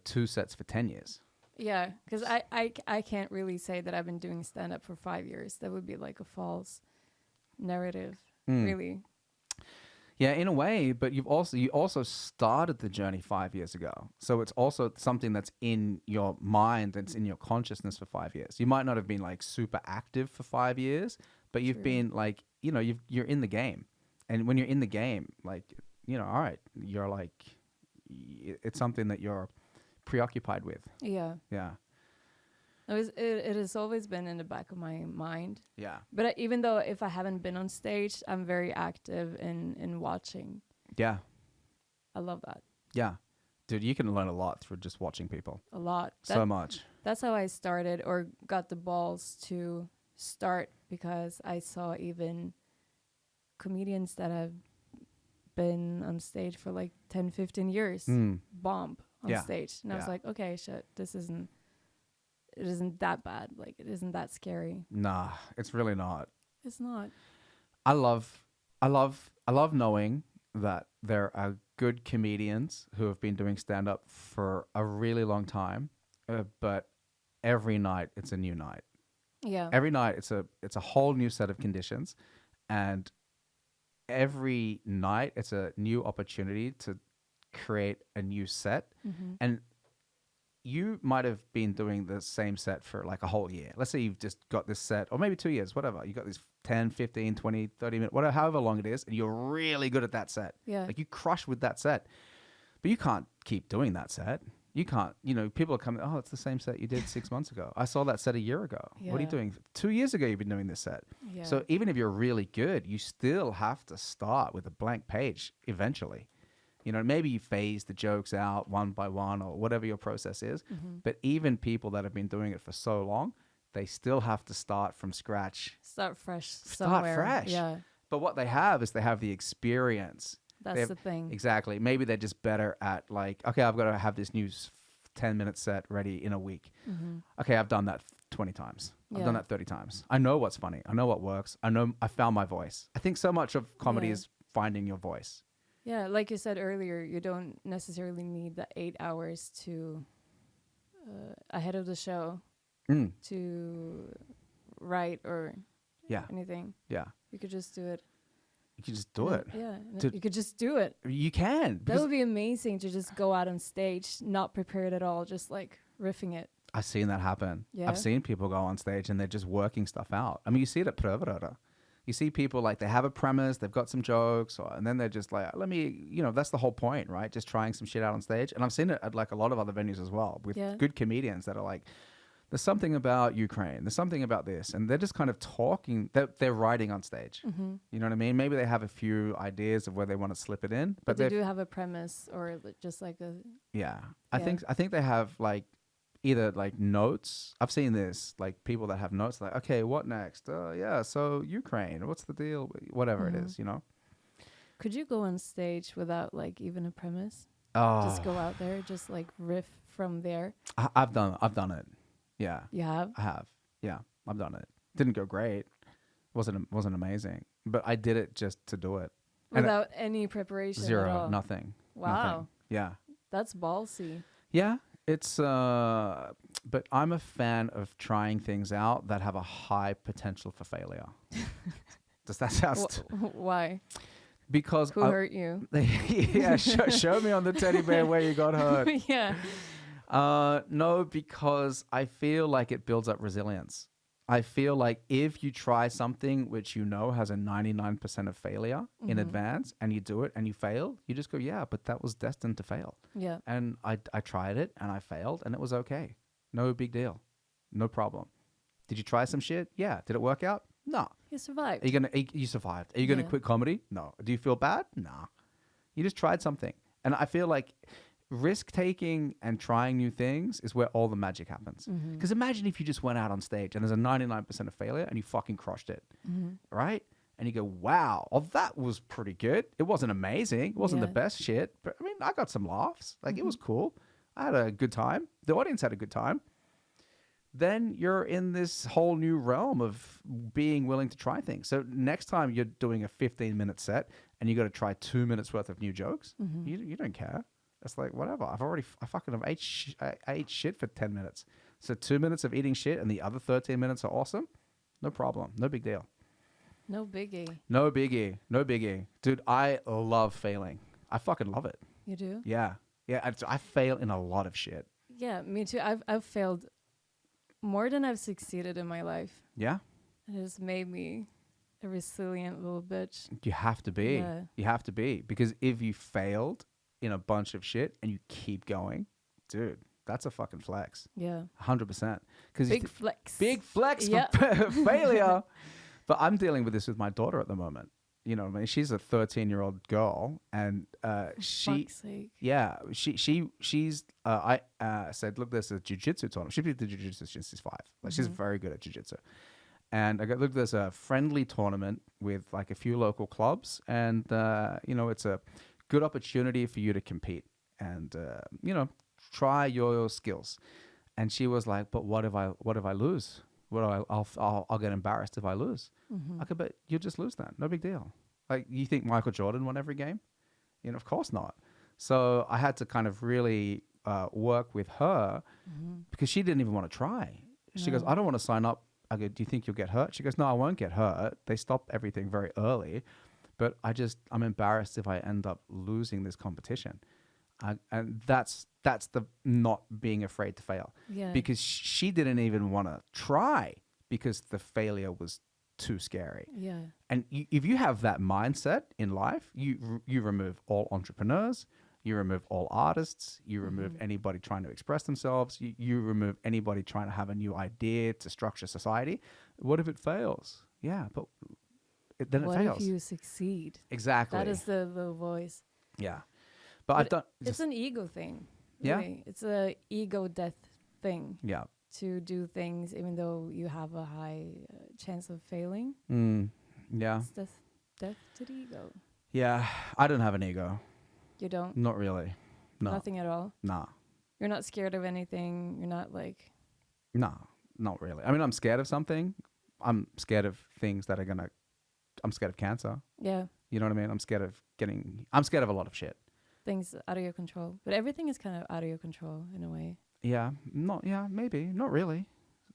2 sets for 10 years. Yeah, because I can't really say that I've been doing stand-up for 5 years. That would be like a false narrative, really. Yeah, in a way, but you also started the journey 5 years ago. So it's also something that's in your mind, that's in your consciousness for 5 years. You might not have been like super active for 5 years, but you've been like, you're in the game. And when you're in the game, like, all right, you're like, it's something that you're preoccupied with. Yeah. Yeah. It has always been in the back of my mind. Yeah. But even though if I haven't been on stage, I'm very active in watching. Yeah. I love that. Yeah. Dude, you can learn a lot through just watching people. A lot. So much. That's how I started or got the balls to start, because I saw even comedians that have been on stage for like 10, 15 years bomb on stage. And I was like, okay, shit, it isn't that bad. Like, it isn't that scary. Nah, it's really not. It's not. I love knowing that there are good comedians who have been doing stand-up for a really long time, but every night it's a new night. Yeah. Every night it's a whole new set of conditions, and every night it's a new opportunity to create a new set. And you might have been doing the same set for like a whole year. Let's say you've just got this set, or maybe 2 years, whatever. You got this 10, 15, 20, 30 minutes, whatever, however long it is, and you're really good at that set. Yeah. Like, you crush with that set. But you can't keep doing that set. You can't, people are coming, oh, it's the same set you did 6 months ago. I saw that set a year ago. Yeah. What are you doing? 2 years ago you've been doing this set. Yeah. So even if you're really good, you still have to start with a blank page eventually. Maybe you phase the jokes out one by one or whatever your process is. But even people that have been doing it for so long, they still have to start from scratch. Start fresh Start somewhere. fresh. Yeah. But what they have is they have the experience. That's the thing. Exactly. Maybe they're just better at like, okay, I've got to have this new 10-minute set ready in a week. Okay, I've done that 20 times. I've done that 30 times. I know what's funny. I know what works. I know I found my voice. I think so much of comedy is finding your voice. Yeah, like you said earlier, you don't necessarily need the 8 hours to ahead of the show to write or anything. Yeah. You could just do it. You can just do it. Yeah, you could just do it. You can. That would be amazing to just go out on stage, not prepared at all, just like riffing it. I've seen that happen. Yeah. I've seen people go on stage and they're just working stuff out. I mean, you see it at Prövröra. You see people like they have a premise, they've got some jokes, and then they're just like, that's the whole point, right? Just trying some shit out on stage. And I've seen it at like a lot of other venues as well with good comedians that are like, there's something about Ukraine, there's something about this. And they're just kind of talking, they're writing on stage. You know what I mean? Maybe they have a few ideas of where they want to slip it in. But they do have a premise or just like a... Yeah. I think they have like either like notes. I've seen this, like people that have notes like, okay, what next? So Ukraine, what's the deal? Whatever it is, Could you go on stage without like even a premise? Oh. Just go out there, just like riff from there. I've done it. Yeah. You have? I have. Yeah, I've done it. Didn't go great. Wasn't amazing, but I did it just to do it. Without any preparation Zero, at all. nothing. Wow. Nothing. Yeah. That's ballsy. Yeah. It's but I'm a fan of trying things out that have a high potential for failure. Does that sound why? Because who hurt you? Yeah, show me on the teddy bear where you got hurt. Yeah. No, because I feel like it builds up resilience. I feel like if you try something which has a 99% of failure in advance and you do it and you fail, you just go, yeah, but that was destined to fail. Yeah. And I tried it and I failed and it was okay. No big deal. No problem. Did you try some shit? Yeah. Did it work out? No. You survived. You survived. Are you gonna quit comedy? No. Do you feel bad? Nah. You just tried something. And I feel like risk taking and trying new things is where all the magic happens. Because imagine if you just went out on stage and there's a 99% of failure and you fucking crushed it, right? and you go, wow, oh, that was pretty good. It wasn't amazing. It wasn't the Yeah. best shit, but I mean, I got some laughs. Like it was Mm-hmm. cool. I had a good time. The audience had a good time. Then you're in this whole new realm of being willing to try things. So next time you're doing a 15-minute set and you got to try 2 minutes worth of new jokes, Mm-hmm. you don't care. It's like, whatever. I fucking have I ate shit for 10 minutes. So 2 minutes of eating shit and the other 13 minutes are awesome. No problem. No big deal. No biggie. No biggie. No biggie. Dude, I love failing. I fucking love it. You do? Yeah. Yeah. I fail in a lot of shit. Yeah, me too. I've failed more than I've succeeded in my life. Yeah. It has made me a resilient little bitch. You have to be. Yeah. You have to be. Because if you failed in a bunch of shit and you keep going, dude, that's a fucking flex. Yeah. 100%. Because Big flex. big flex Yeah. for failure. But I'm dealing with this with my daughter at the moment. You know what I mean? She's a 13-year-old girl, and she, Fuck's sake. yeah, she's. I said, look, there's a jiu-jitsu tournament. She's been to jiu-jitsu since she's 5. Like she's very good at jiu-jitsu. And I got, look, there's a friendly tournament with like a few local clubs, and you know, it's a good opportunity for you to compete and you know, try your skills. And she was like, but what if I lose? I'll get embarrassed if I lose. Mm-hmm. I could, but you'll just lose then. No big deal. Like, you think Michael Jordan won every game? You know, of course not. So I had to kind of really work with her because she didn't even want to try. She goes, No. I don't want to sign up. I go, do you think you'll get hurt? She goes, no, I won't get hurt. They stop everything very early, but I'm embarrassed if I end up losing this competition. And that's the not being afraid to fail. Yeah. Because she didn't even want to try because the failure was too scary. Yeah. And if you have that mindset in life, you remove all entrepreneurs, you remove all artists, you remove anybody trying to express themselves, you remove anybody trying to have a new idea to structure society. What if it fails? Yeah, but then What it fails. if you succeed? Exactly. That is the little voice. Yeah. But I've done. It's an ego thing. Yeah? Really. It's a ego death thing Yeah. to do things even though you have a high chance of failing. Yeah. It's death to the ego. Yeah. I don't have an ego. You don't? Not really. No. Nothing at all? Nah. You're not scared of anything? You're not like... No, not really. I mean, I'm scared of something. I'm scared of things that are going to... I'm scared of cancer. Yeah. You know what I mean? I'm scared of a lot of shit. Things out of your control. But everything is kind of out of your control in a way. Yeah. Maybe. Not really.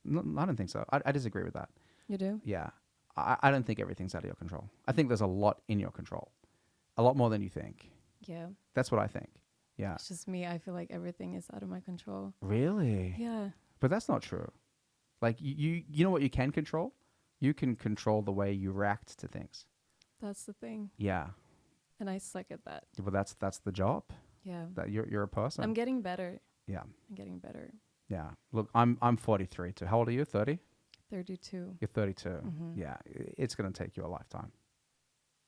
No, I don't think so. I disagree with that. You do? Yeah. I don't think everything's out of your control. I think there's a lot in your control. A lot more than you think. Yeah. That's what I think. Yeah. It's just me. I feel like everything is out of my control. Really? Yeah. But that's not true. Like, you know what you can control? You can control the way you react to things. That's the thing. Yeah. And I suck at that. Well, that's the job. Yeah. That you're a person. I'm getting better. Yeah. I'm getting better. Yeah. Look, I'm 43 too. How old are you? 30? 32. You're 32. Mhm. Yeah. It's going to take you a lifetime.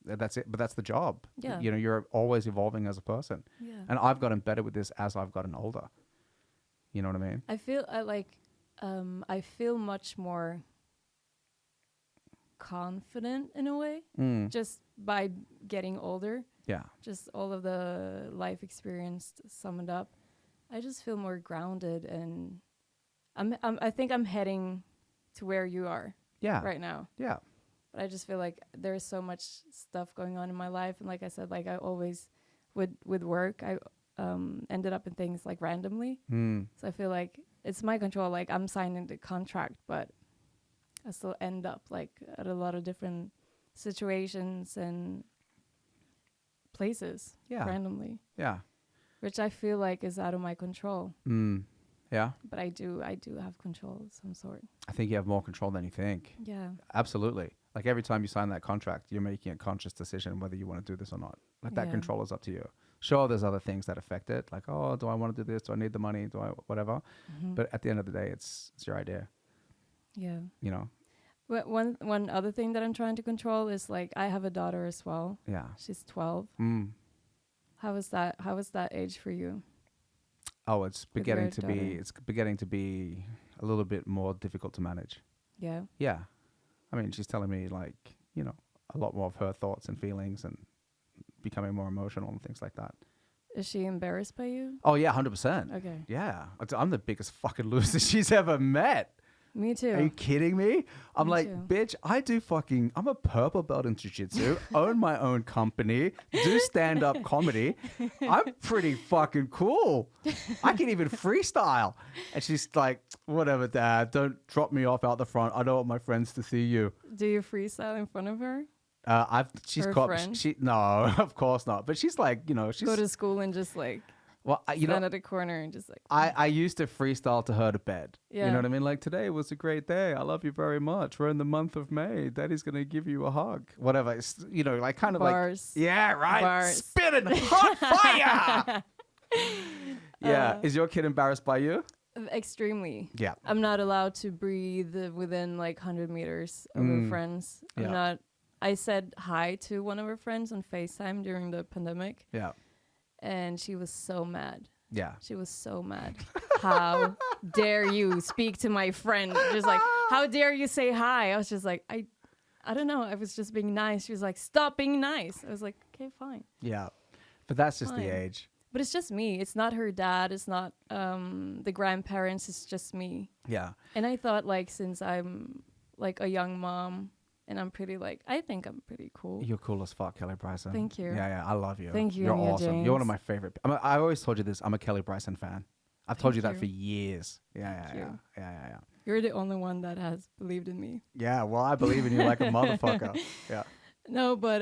That's it. But that's the job. Yeah. You know, you're always evolving as a person. Yeah. And I've gotten better with this as I've gotten older. You know what I mean? I feel much more confident in a way just by getting older. Yeah. Just all of the life experience summed up. I just feel more grounded, and I think I'm heading to where you are Yeah. right now. Yeah. But I just feel like there's so much stuff going on in my life, and like I said, like I always with work, I ended up in things like randomly. So I feel like it's my control. Like I'm signing the contract, but I still end up like at a lot of different situations and places Yeah. randomly, Yeah. which I feel like is out of my control. Yeah. But I do have control of some sort. I think you have more control than you think. Yeah. Absolutely. Like every time you sign that contract, you're making a conscious decision whether you want to do this or not. Like that Yeah. control is up to you. Sure, there's other things that affect it. Like, oh, do I want to do this? Do I need the money? Do I whatever? But at the end of the day, it's your idea, Yeah. you know? But one other thing that I'm trying to control is like I have a daughter as well. Yeah. She's 12. Mm. How is that age for you? Oh, it's With beginning your to be, daughter. it's beginning to be a little bit more difficult to manage. Yeah. Yeah. I mean, she's telling me like, you know, a lot more of her thoughts and feelings and becoming more emotional and things like that. Is she embarrassed by you? Oh yeah, 100%. Okay. Yeah, I'm the biggest fucking loser she's ever met. Me too. Are you kidding me? I'm Me like, too. bitch, I'm a purple belt in jiu-jitsu, own my own company, do stand-up comedy. I'm pretty fucking cool. I can even freestyle. And she's like, whatever, Dad, don't drop me off out the front. I don't want my friends to see you. Do you freestyle in front of her? She's Her caught, friend? no, of course not. But she's like, she's, Go to school and just like well, stand at a corner and just like. I used to freestyle to her to bed. You Yeah. know what I mean? Like, today was a great day. I love you very much. We're in the month of May. Daddy's going to give you a hug. Whatever. It's, like kind of Bars. like. Yeah, right. Bars. Spitting hot fire. Yeah. Is your kid embarrassed by you? Extremely. Yeah. I'm not allowed to breathe within like 100 meters of her friends. Yeah. I said hi to one of her friends on FaceTime during the pandemic, Yeah. and she was so mad. Yeah. She was so mad. How dare you speak to my friend? Just like, how dare you say hi? I was just like, I don't know. I was just being nice. She was like, stop being nice. I was like, okay, fine. Yeah. But that's just the Fine. age. But it's just me. It's not her dad. It's not the grandparents. It's just me. Yeah. And I thought, like, since I'm like a young mom and I'm pretty I think I'm pretty cool. You're cool as fuck, Kelly Bricen. Thank you. Yeah. I love you. Thank you, You're Inia awesome. James. You're one of my favorite. I always told you this. I'm a Kelly Bricen fan. I've told you that you. for years. Yeah. Thank you. Yeah. You're the only one that has believed in me. Yeah, well, I believe in you like a motherfucker. Yeah. No, but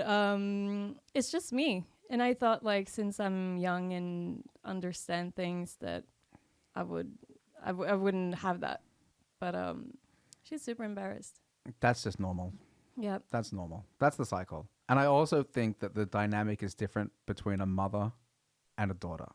it's just me. And I thought, like, since I'm young and understand things, that I wouldn't have that. But she's super embarrassed. That's just normal. Yeah. That's normal. That's the cycle. And I also think that the dynamic is different between a mother and a daughter.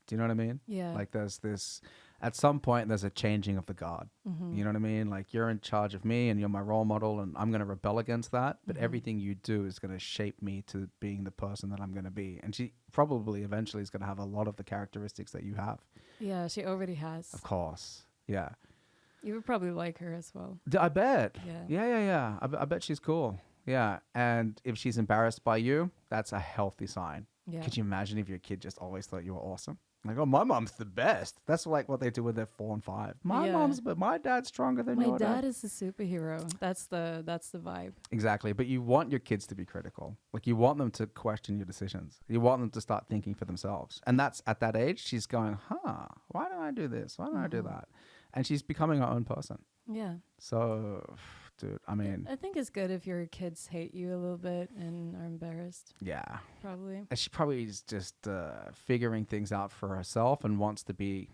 Do you know what I mean? Yeah. Like there's this, at some point, there's a changing of the guard. Mm-hmm. You know what I mean? Like you're in charge of me and you're my role model and I'm going to rebel against that. But everything you do is going to shape me to being the person that I'm going to be. And she probably eventually is going to have a lot of the characteristics that you have. Yeah, she already has. Of course. Yeah. You would probably like her as well. I bet. Yeah. Yeah. I bet she's cool. Yeah. And if she's embarrassed by you, that's a healthy sign. Yeah. Could you imagine if your kid just always thought you were awesome? Like, oh, my mom's the best. That's like what they do when they're 4 and 5. But my dad's stronger than My your dad is a superhero. That's the vibe. Exactly. But you want your kids to be critical. Like you want them to question your decisions. You want them to start thinking for themselves. And that's at that age, she's going, why don't I do this? Why don't I do that? And she's becoming her own person. Yeah. So, dude, I mean. I think it's good if your kids hate you a little bit and are embarrassed. Yeah. Probably. And she probably is just figuring things out for herself and wants to be,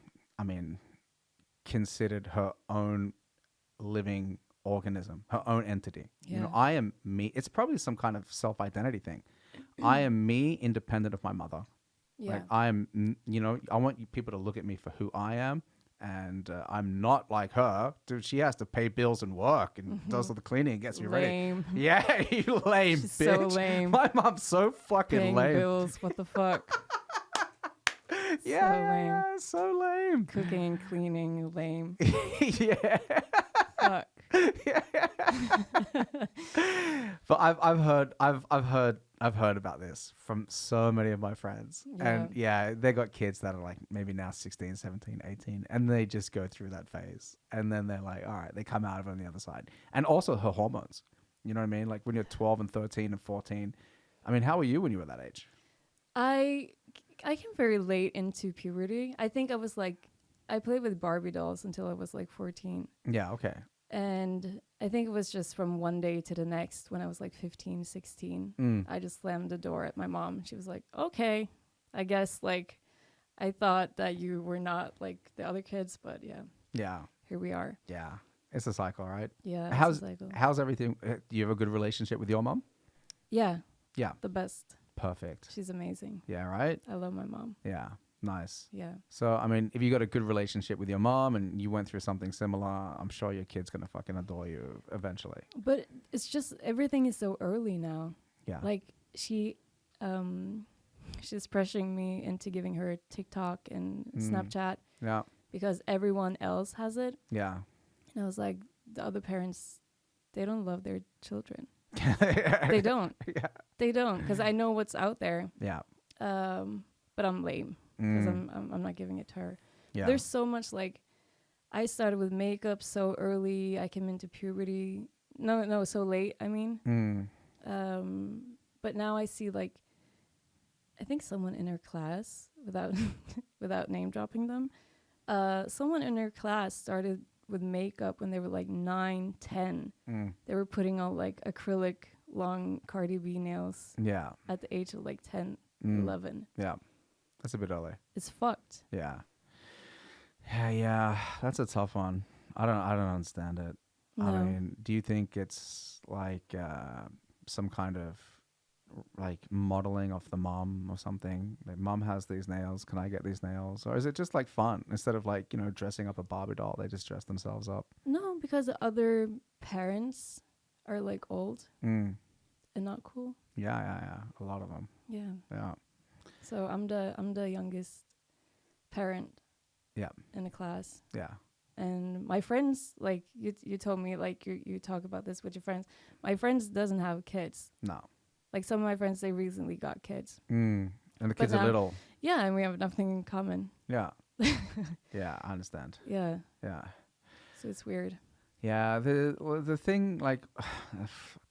considered her own living organism, her own entity. Yeah. I am me. It's probably some kind of self-identity thing. I am me independent of my mother. Yeah. Like I am, I want people to look at me for who I am. And I'm not like her. Dude, she has to pay bills and work and does all the cleaning and gets me Lame. ready. Yeah, you lame She's bitch. so lame. My mom's so fucking Paying lame. bills. What the fuck? Yeah, so lame. Cooking and cleaning. Lame. Yeah. Fuck. But I've heard about this from so many of my friends. And they got kids that are like maybe now 16, 17, 18 and they just go through that phase. And then they're like, all right, they come out of it on the other side. And also her hormones. You know what I mean? Like when you're 12 and 13 and 14. I mean, how were you when you were that age? I came very late into puberty. I think I played with Barbie dolls until I was like 14. Yeah, okay. And I think it was just from one day to the next when I was like 15, 16. I just slammed the door at my mom. She was like, okay, I guess like I thought that you were not like the other kids, but yeah. Yeah. Here we are. Yeah. It's a cycle, right? Yeah. How's everything? Do you have a good relationship with your mom? Yeah. Yeah. The best. Perfect. She's amazing. Yeah, right? I love my mom. Yeah. Nice. Yeah. So, I mean, if you got a good relationship with your mom and you went through something similar, I'm sure your kid's going to fucking adore you eventually. But it's just everything is so early now. Yeah. Like she's pressuring me into giving her TikTok and Snapchat. Yeah. Because everyone else has it. Yeah. And I was like, the other parents, they don't love their children. They don't. Yeah. They don't, because I know what's out there. Yeah. But I'm lame because I'm not giving it to her. Yeah. There's so much, like, I started with makeup so early. I came into puberty. No, so late. I mean, but now I see, like, I think someone in her class, without without name dropping them, someone in her class started with makeup when they were like 9, 10. They were putting on like acrylic long Cardi B nails Yeah. at the age of like 10, 11. Yeah. That's a bit early. It's fucked. Yeah. Yeah. That's a tough one. I don't understand it. No. I mean, do you think it's like some kind of like modeling of the mom or something? Like, mom has these nails, can I get these nails? Or is it just like fun? Instead of like, dressing up a Barbie doll, they just dress themselves up. No, because the other parents are like old and not cool. Yeah. A lot of them. Yeah. Yeah. So I'm the youngest parent. Yeah. In the class. Yeah. And my friends, like you told me, like you talk about this with your friends. My friends doesn't have kids. No. Like, some of my friends, they recently got kids. And the kids are little. Yeah, and we have nothing in common. Yeah. Yeah, I understand. Yeah. Yeah. So it's weird. Yeah, the thing, like,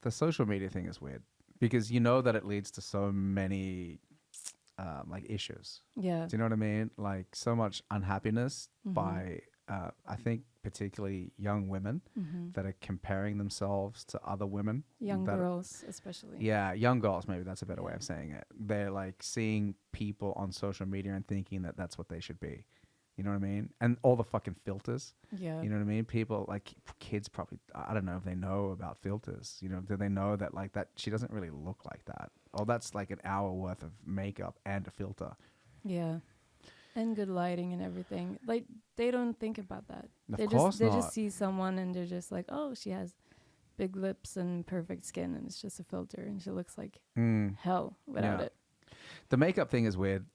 the social media thing is weird because you know that it leads to so many like issues. Yeah. Do you know what I mean? Like, so much unhappiness by I think particularly young women that are comparing themselves to other women. Young girls, especially. Yeah, young girls, maybe that's a better way of saying it. They're like seeing people on social media and thinking that that's what they should be. You know what I mean? And all the fucking filters. Yeah. You know what I mean? People, like, kids probably, I don't know if they know about filters. Do they know that, like, that she doesn't really look like that? Or that's like an hour worth of makeup and a filter. Yeah. And good lighting and everything. Like, they don't think about that. Of course they not. just see someone and they're just like, oh, she has big lips and perfect skin and it's just a filter and she looks like hell without it. The makeup thing is weird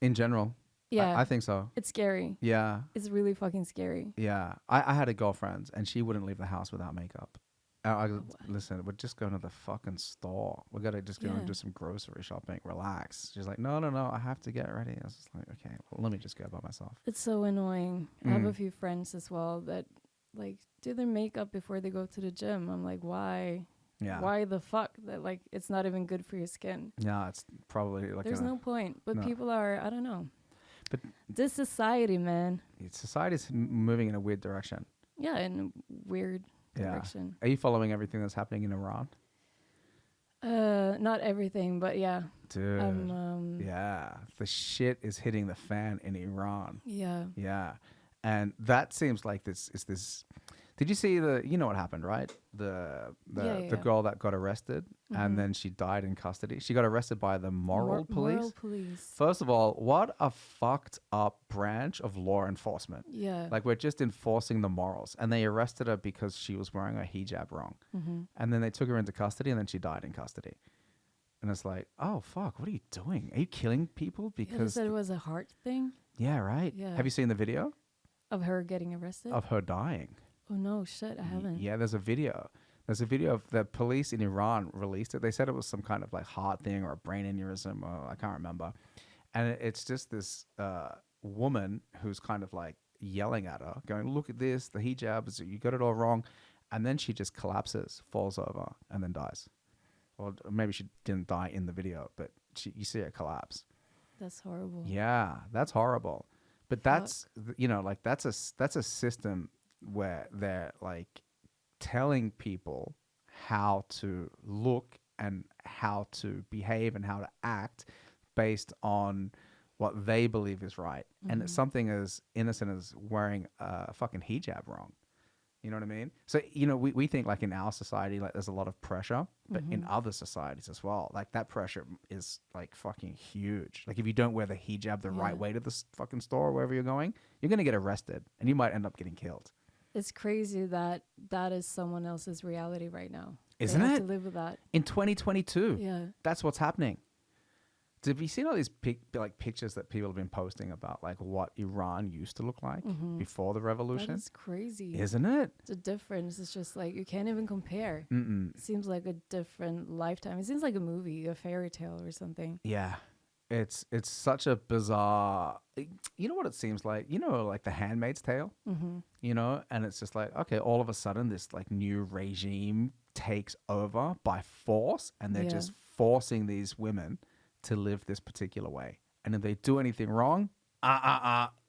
in general. Yeah. I think so. It's scary. Yeah. It's really fucking scary. Yeah. I had a girlfriend and she wouldn't leave the house without makeup. Listen, we're just going to the fucking store. We got to just go and do some grocery shopping. Relax. She's like, no, I have to get ready. I was just like, okay, well, let me just go by myself. It's so annoying. I have a few friends as well that, like, do their makeup before they go to the gym. I'm like, why? Yeah. Why the fuck? That, like, it's not even good for your skin. Yeah, it's probably like... There's no point. But people are, I don't know. But this society, man. Society's moving in a weird direction. Yeah, in a weird direction. Are you following everything that's happening in Iran? Not everything, but yeah. Dude. Yeah. The shit is hitting the fan in Iran. Yeah. Yeah. And that seems like this. Did you see what happened, right? The girl that got arrested and then she died in custody. She got arrested by the moral police. Moral police. First of all, what a fucked up branch of law enforcement. Yeah. Like, we're just enforcing the morals. And they arrested her because she was wearing a hijab wrong. And then they took her into custody and then she died in custody. And it's like, oh, fuck, what are you doing? Are you killing people? Because they said it was a heart thing. Yeah, right? Yeah. Have you seen the video? Of her getting arrested? Of her dying. Oh, no, shit, I haven't. Yeah, there's a video. There's a video of the police in Iran released it. They said it was some kind of like heart thing or a brain aneurysm, or I can't remember. And it's just this woman who's kind of like yelling at her, going, look at this, the hijab, you got it all wrong. And then she just collapses, falls over, and then dies. Or maybe she didn't die in the video, but you see her collapse. That's horrible. Yeah, that's horrible. But that's, like that's a system where they're like telling people how to look and how to behave and how to act based on what they believe is right. And it's something as innocent as wearing a fucking hijab wrong. You know what I mean? So, we think like in our society, like there's a lot of pressure, but in other societies as well, like that pressure is like fucking huge. Like if you don't wear the hijab the right way to the fucking store or wherever you're going, you're going to get arrested and you might end up getting killed. It's crazy that is someone else's reality right now. Isn't they it? have to live with that. In 2022. Yeah. That's what's happening. Have you seen all these pictures that people have been posting about like what Iran used to look like before the revolution? That is crazy. Isn't it? The difference is just like you can't even compare. Mm-mm. It seems like a different lifetime. It seems like a movie, a fairy tale or something. Yeah. It's such a bizarre. You know what it seems like? You know, like The Handmaid's Tale. You know, and it's just like, okay, all of a sudden this like new regime takes over by force, and they're just forcing these women to live this particular way. And if they do anything wrong,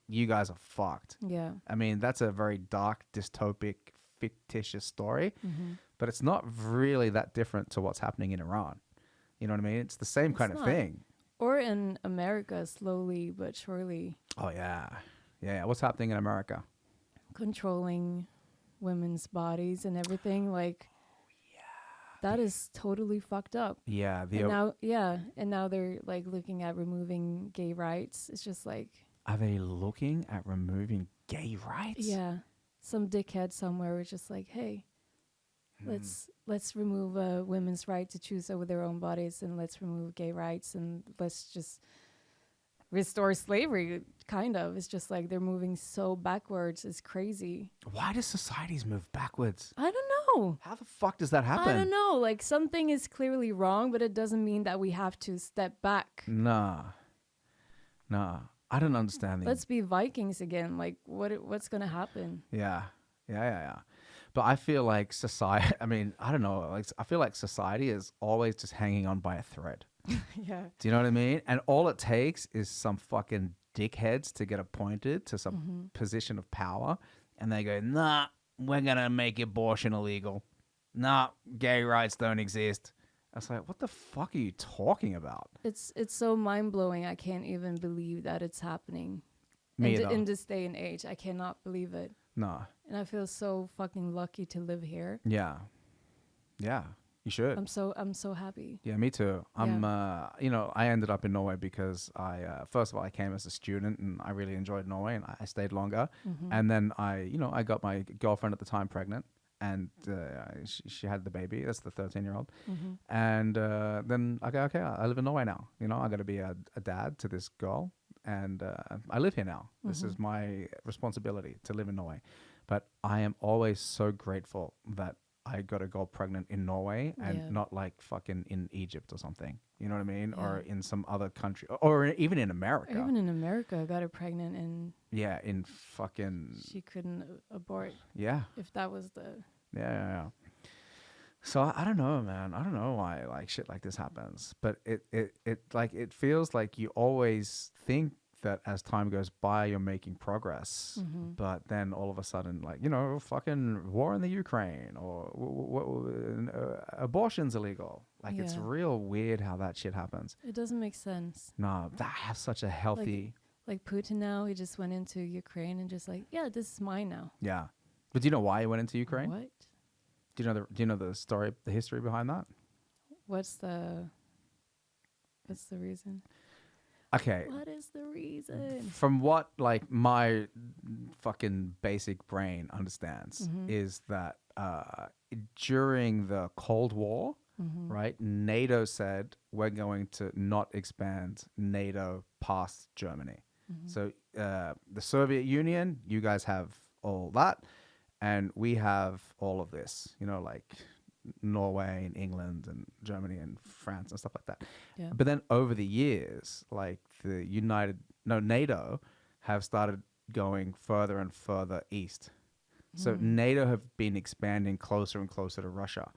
you guys are fucked. Yeah. I mean, that's a very dark, dystopic, fictitious story, but it's not really that different to what's happening in Iran. You know what I mean? It's the same kind of thing. Or in America, slowly but surely. Oh, yeah. Yeah. What's happening in America? Controlling women's bodies and everything. Like, that is totally fucked up. Yeah. And now they're like looking at removing gay rights. It's just like. Are they looking at removing gay rights? Yeah. Some dickhead somewhere was just like, hey, let's remove women's right to choose over their own bodies, and let's remove gay rights, and let's just restore slavery. Kind of. It's just like they're moving so backwards. It's crazy. Why do societies move backwards? I don't know. How the fuck does that happen? I don't know. Like, something is clearly wrong, but it doesn't mean that we have to step back. Nah. I don't understand. Let's be Vikings again. Like, what's gonna happen? Yeah. But I feel like society, I mean, I don't know. Like, I feel like society is always just hanging on by a thread. Yeah. Do you know what I mean? And all it takes is some fucking dickheads to get appointed to some position of power. And they go, nah, we're going to make abortion illegal. Nah, gay rights don't exist. I was like, what the fuck are you talking about? It's so mind-blowing. I can't even believe that it's happening. In this day and age. I cannot believe it. No. And I feel so fucking lucky to live here. Yeah. Yeah, you should. I'm so happy. Yeah, me too. I ended up in Norway because first of all, I came as a student and I really enjoyed Norway and I stayed longer. And then I got my girlfriend at the time pregnant, and she had the baby. That's the 13-year-old. And then I go, okay, I live in Norway now. You know, I got to be a dad to this girl. And I live here now. This is my responsibility to live in Norway. But I am always so grateful that I got a girl pregnant in Norway and not like fucking in Egypt or something. You know what I mean? Yeah. Or in some other country. Or even in America. Even in America, I got her pregnant and... Yeah, in fucking... She couldn't abort. Yeah. If that was the... Yeah. So I don't know, man. I don't know why like shit like this happens. But it feels like you always think that as time goes by, you're making progress. But then all of a sudden, like, you know, fucking war in the Ukraine or abortion's illegal. Like, it's real weird how that shit happens. It doesn't make sense. No, that has such a healthy... Like Putin now, he just went into Ukraine and just like, yeah, this is mine now. Yeah. But do you know why he went into Ukraine? What? Do you know the story, the history behind that? What's the reason? Okay. What is the reason? From what like my fucking basic brain understands is that during the Cold War, right, NATO said we're going to not expand NATO past Germany. So the Soviet Union, you guys have all that, and we have all of this, you know, like Norway and England and Germany and France and stuff like that. Yeah. But then over the years, like NATO have started going further and further east. So NATO have been expanding closer and closer to Russia.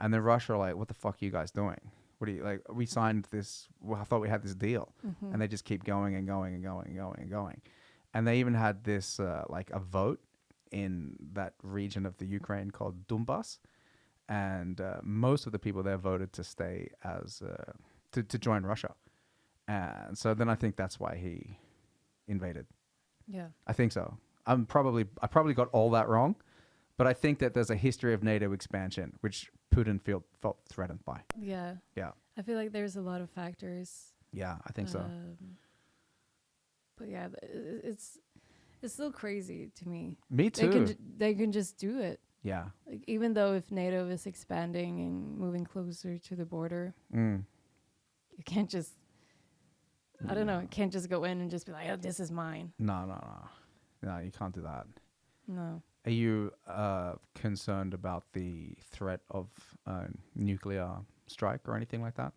And then Russia are like, what the fuck are you guys doing? What do you like? We signed this. Well, I thought we had this deal. And they just keep going and going and going and going and going. And they even had this like a vote in that region of the Ukraine called Donbass. And most of the people there voted to stay as to join Russia, and so then I think that's why he invaded. Yeah, I think so. I probably got all that wrong, but I think that there's a history of NATO expansion which Putin felt threatened by. Yeah. I feel like there's a lot of factors. Yeah, I think so. But yeah, it's still crazy to me. Me too. They can just do it. Yeah. Like, even though if NATO is expanding and moving closer to the border, you can't just I don't know. I can't just go in and just be like, oh, this is mine. No, you can't do that. No. Are you concerned about the threat of nuclear strike or anything like that?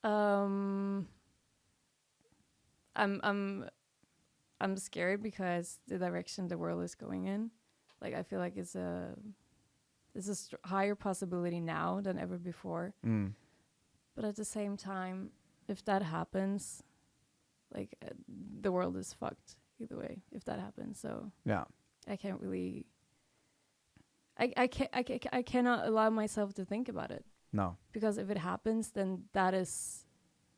I'm scared because the direction the world is going in, like I feel like it's a higher possibility now than ever before. But at the same time, if that happens, like the world is fucked either way if that happens. So Yeah. I can't really. I cannot allow myself to think about it. No. Because if it happens, then that is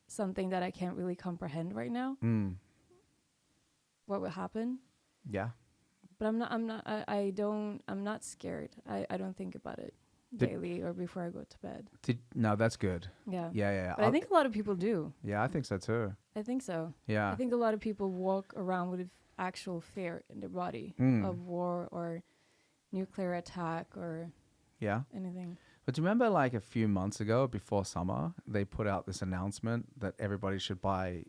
something that I can't really comprehend right now. What would happen? Yeah. But I'm not scared. I don't think about it daily or before I go to bed. No, that's good. Yeah. Yeah. But I think a lot of people do. Yeah, I think so too. I think so. Yeah. I think a lot of people walk around with actual fear in their body of war or nuclear attack or anything. But do you remember like a few months ago before summer, they put out this announcement that everybody should buy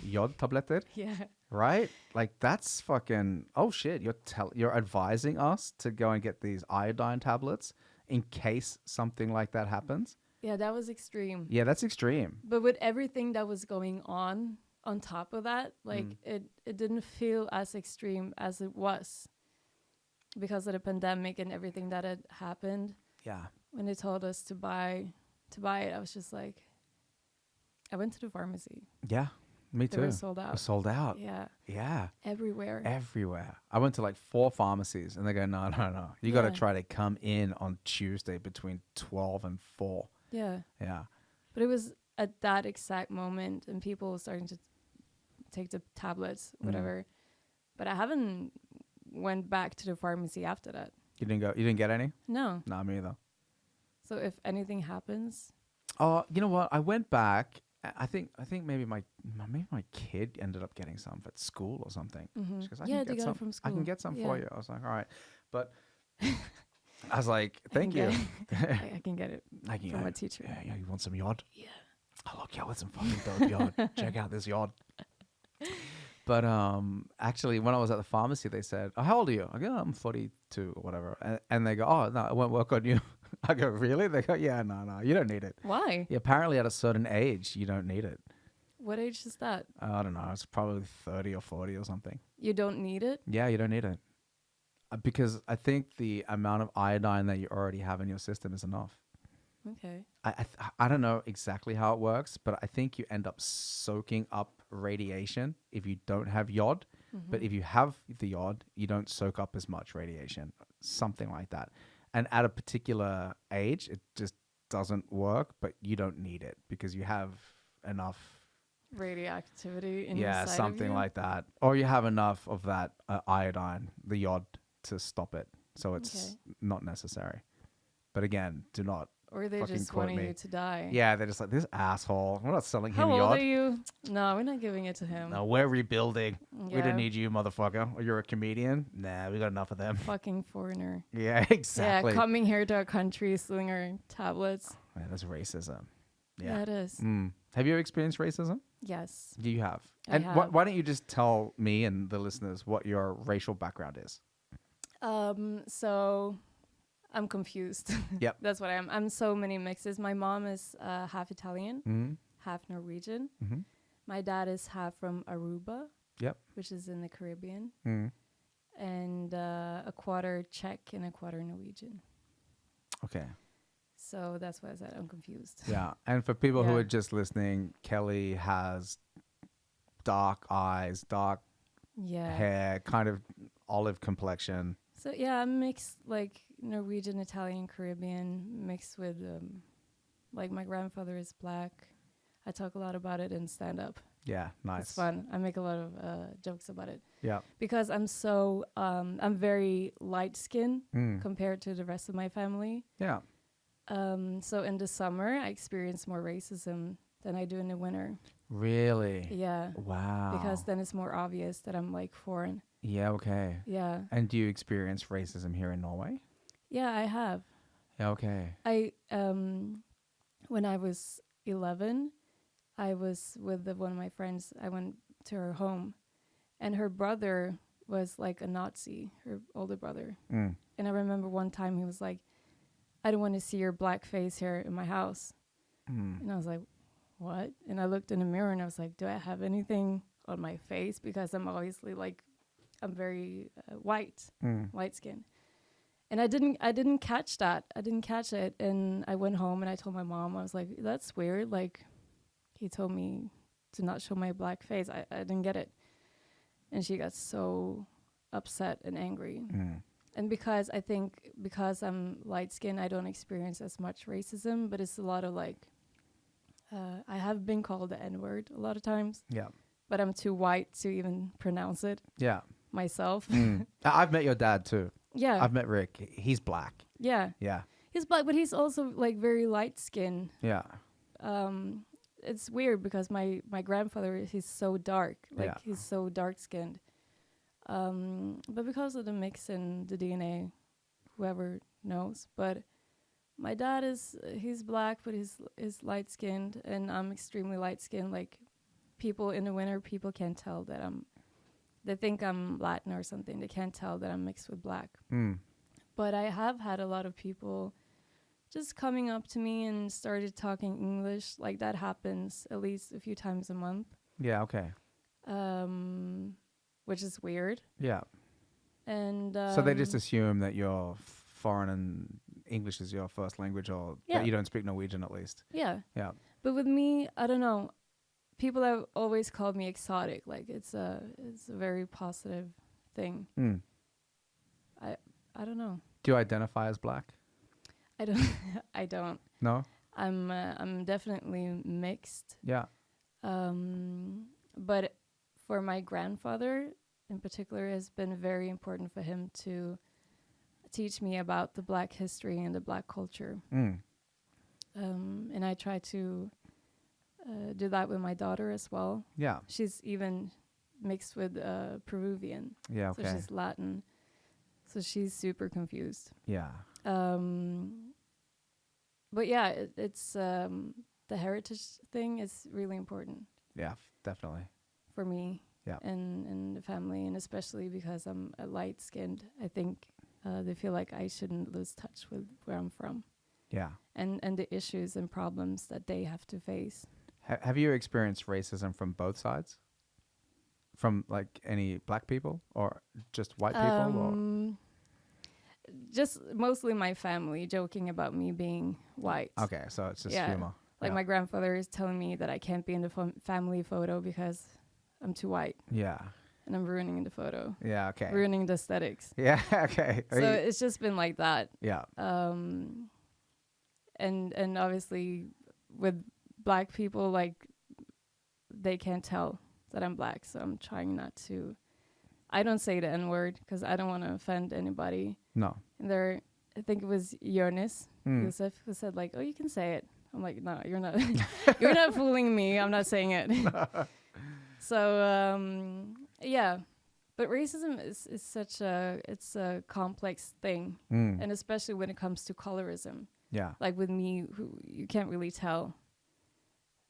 jod tabletter? Yeah. Right? Like that's fucking, oh shit, you're advising us to go and get these iodine tablets in case something like that happens? Yeah, that was extreme. Yeah, that's extreme. But with everything that was going on top of that, like it didn't feel as extreme as it was because of the pandemic and everything that had happened. Yeah. When they told us to buy it, I was just like, I went to the pharmacy. Yeah, me too. They were sold out. Sold out. Yeah. Yeah. Everywhere. I went to like 4 pharmacies and they go, no. You got to try to come in on Tuesday between 12 and 4. Yeah. Yeah. But it was at that exact moment and people were starting to take the tablets, whatever. But I haven't went back to the pharmacy after that. You didn't get any? No. No, me either. So if anything happens. Oh, you know what? I went back. I think maybe my kid ended up getting some at school or something. She goes, they got it from school. I can get some for you. I was like, all right. But I was like, thank you. I can get it from my teacher. Yeah, you want some jod? Yeah. I'll look you with some fucking dope jod. Check out this jod. But actually, when I was at the pharmacy, they said, oh, how old are you? I go, I'm 42 or whatever. And they go, oh, no, it won't work on you. I go, really? They go, yeah, no, you don't need it. Why? Yeah, apparently at a certain age, you don't need it. What age is that? I don't know. It's probably 30 or 40 or something. You don't need it? Yeah, you don't need it. Because I think the amount of iodine that you already have in your system is enough. Okay. I don't know exactly how it works, but I think you end up soaking up radiation if you don't have jod. But if you have the jod, you don't soak up as much radiation, something like that. And at a particular age, it just doesn't work, but you don't need it because you have enough radioactivity inside something of you? like that. Or you have enough of that iodine, the jod, to stop it. So it's not necessary. But again, do not or they just want you to die. Yeah, they're just like, this asshole. We're not selling him How jod. old are you? No, we're not giving it to him. No, we're rebuilding. Yeah. We don't need you, motherfucker. Or you're a comedian. Nah, we got enough of them. Fucking foreigner. Yeah, exactly. Yeah, coming here to our country, stealing our tablets. Yeah, that's racism. Yeah, it is. Have you ever experienced racism? Yes. You have. I And have. why don't you just tell me and the listeners what your racial background is? So I'm confused. Yep. That's what I am. I'm so many mixes. My mom is half Italian, half Norwegian. My dad is half from Aruba, which is in the Caribbean, and a quarter Czech and a quarter Norwegian. Okay. So that's why I said I'm confused. Yeah. And for people who are just listening, Kelly has dark eyes, dark hair, kind of olive complexion. So yeah, I'm mixed like Norwegian, Italian, Caribbean, mixed with like my grandfather is black. I talk a lot about it in stand up. Yeah, nice. It's fun. I make a lot of jokes about it. Yeah. Because I'm so I'm very light skinned compared to the rest of my family. Yeah. So in the summer I experience more racism than I do in the winter. Really? Yeah. Wow. Because then it's more obvious that I'm like foreign. Yeah, okay. Yeah. And do you experience racism here in Norway? Yeah, I have. Yeah, okay. I when I was 11, I was with one of my friends. I went to her home, and her brother was like a Nazi, her older brother. Mm. And I remember one time he was like, I don't want to see your black face here in my house. Mm. And I was like, what? And I looked in the mirror and I was like, do I have anything on my face? Because I'm obviously like, I'm very white skin. And I didn't catch that. I didn't catch it. And I went home and I told my mom, I was like, that's weird. Like, he told me to not show my black face. I didn't get it. And she got so upset and angry. Mm. And because I think because I'm light skinned, I don't experience as much racism, but it's a lot of like, I have been called the N-word a lot of times. Yeah. But I'm too white to even pronounce it Yeah. myself. I've met your dad too. Yeah. I've met Rick. He's black. Yeah. Yeah. He's black, but he's also like very light skinned. Yeah. It's weird because my grandfather, he's so dark. Like Yeah. he's so dark skinned. But because of the mix in the DNA, whoever knows. But my dad he's black, but he's light skinned, and I'm extremely light skinned. Like people in the winter, people can't tell that they think I'm Latin or something. They can't tell that I'm mixed with black. Mm. But I have had a lot of people just coming up to me and started talking English. Like that happens at least a few times a month. Yeah. Okay. Which is weird. Yeah. And So they just assume that you're foreign and English is your first language, or that you don't speak Norwegian at least. Yeah. Yeah. But with me, I don't know. People have always called me exotic. Like it's a very positive thing. Mm. I don't know. Do you identify as black? I don't. I don't. No. I'm definitely mixed. Yeah. But for my grandfather in particular, it has been very important for him to teach me about the black history and the black culture. Mm. And I try to do that with my daughter as well. Yeah. She's even mixed with Peruvian. Yeah. Okay. So she's Latin. So she's super confused. Yeah. But yeah, it's the heritage thing is really important. Yeah. Definitely. For me. Yeah. And the family, and especially because I'm a light skinned, I think they feel like I shouldn't lose touch with where I'm from. Yeah. And the issues and problems that they have to face. Have you experienced racism from both sides? From like any black people or just white people? Or? Just mostly my family joking about me being white. Okay, so it's just humor. Like my grandfather is telling me that I can't be in the family photo because I'm too white. Yeah. And I'm ruining the photo. Yeah, okay. Ruining the aesthetics. Yeah, okay. So it's just been like that. Yeah. And obviously with black people, like they can't tell that I'm black. So I'm trying not to. I don't say the N-word because I don't want to offend anybody. No. And I think it was Jonas Yusuf who said like, "Oh, you can say it." I'm like, "No, you're not. You're not fooling me. I'm not saying it." So yeah, but racism is such it's a complex thing, and especially when it comes to colorism. Yeah. Like with me, who you can't really tell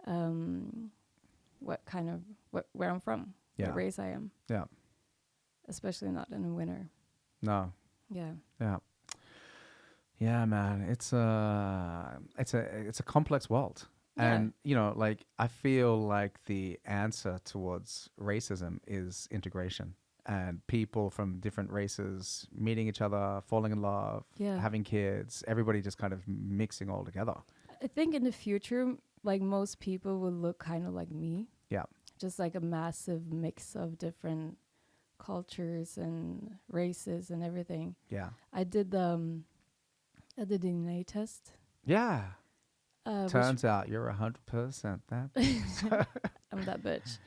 where I'm from, what race I am. Yeah. Especially not in the winter. No. Yeah. Yeah. Yeah, man. It's a complex world. Yeah. And, you know, like I feel like the answer towards racism is integration and people from different races meeting each other, falling in love, having kids, everybody just kind of mixing all together. I think in the future, like most people will look kind of like me. Yeah. Just like a massive mix of different cultures and races and everything. Yeah. I did the DNA test. Yeah. Turns out you're 100% that. I'm that bitch.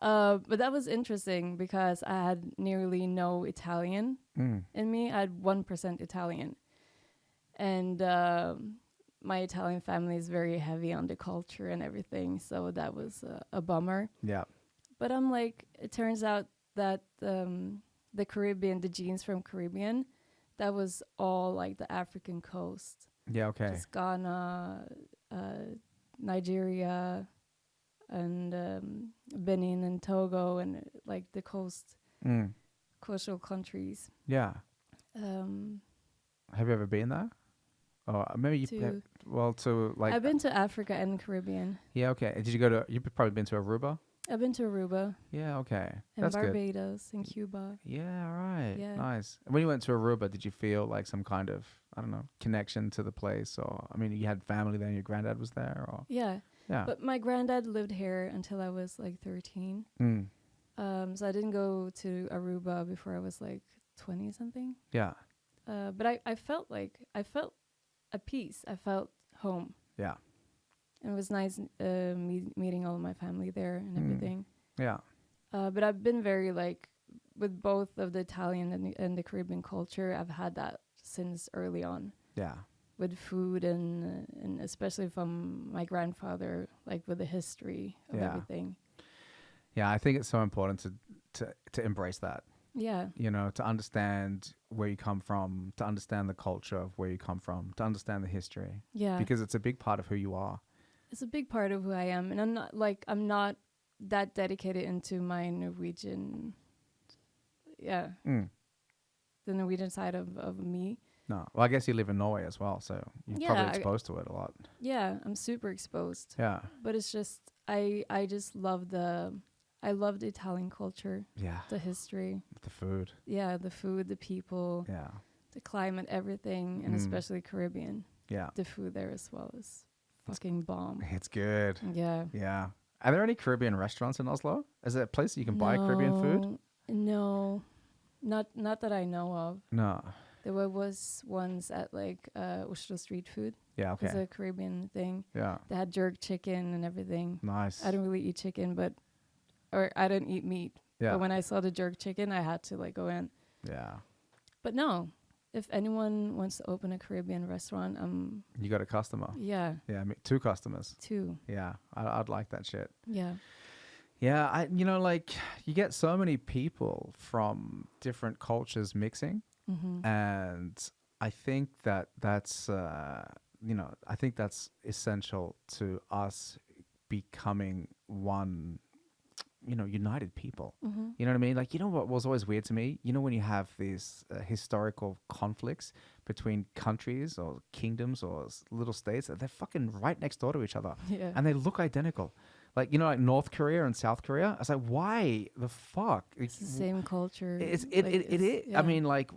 But that was interesting because I had nearly no Italian in me. I had 1% Italian. And my Italian family is very heavy on the culture and everything. So that was a bummer. Yeah. But I'm like, it turns out that the Caribbean, the genes from Caribbean, that was all like the African coast. Yeah, okay. Just Ghana, Nigeria, and Benin and Togo and like the coastal countries. Yeah. Um, Have you ever been there? Or maybe you to well to like I've been to Africa and Caribbean. yeah, okay. Did you go to you've probably been to Aruba? I've been to Aruba Yeah, okay. and That's good. Barbados and Cuba. Yeah, right. Yeah. Nice. And when you went to Aruba, did you feel like some kind of, I don't know, connection to the place? Or, I mean, you had family there and your granddad was there? Or Yeah. yeah. But my granddad lived here until I was like 13. Mm. So I didn't go to Aruba before I was like 20 something. Yeah. But I felt at peace. I felt home. Yeah. And it was nice meeting all of my family there and everything. Yeah. But I've been very like with both of the Italian and the Caribbean culture. I've had that since early on Yeah. with food and especially from my grandfather, like with the history of Yeah. everything. Yeah. I think it's so important to embrace that, Yeah. you know, to understand where you come from, to understand the culture of where you come from, to understand the history. Yeah. Because it's a big part of who you are. It's a big part of who I am. And I'm not that dedicated into my Norwegian, Mm. the Norwegian side of me. No. Well, I guess you live in Norway as well, so you're Yeah, probably exposed to it a lot. Yeah, I'm super exposed. Yeah. But it's just, I just love I love the Italian culture, Yeah. the history. The food. Yeah, the food, the people, Yeah. the climate, everything, and especially Caribbean. Yeah. The food there as well is fucking bomb. It's good. Yeah. Yeah. Are there any Caribbean restaurants in Oslo? Is there a place that you can buy Caribbean food? No, not that I know of. No. There was ones at like Oslo Street Food. Yeah, It's okay. a Caribbean thing. Yeah. They had jerk chicken and everything. Nice. I don't really eat chicken, or I don't eat meat. Yeah. But when I saw the jerk chicken, I had to like go in. Yeah. But no, if anyone wants to open a Caribbean restaurant, You got a customer. yeah, Yeah, 2 customers. 2. Yeah. I'd like that shit. Yeah. Yeah, like you get so many people from different cultures mixing, and I think that's I think that's essential to us becoming one, united people. You know what I mean? Like, you know what was always weird to me? You know, when you have these historical conflicts between countries or kingdoms or little states, they're fucking right next door to each other. Yeah. And they look identical. Like, like North Korea and South Korea. I was like, why the fuck? It's the same culture. It like, is. yeah. I mean, like,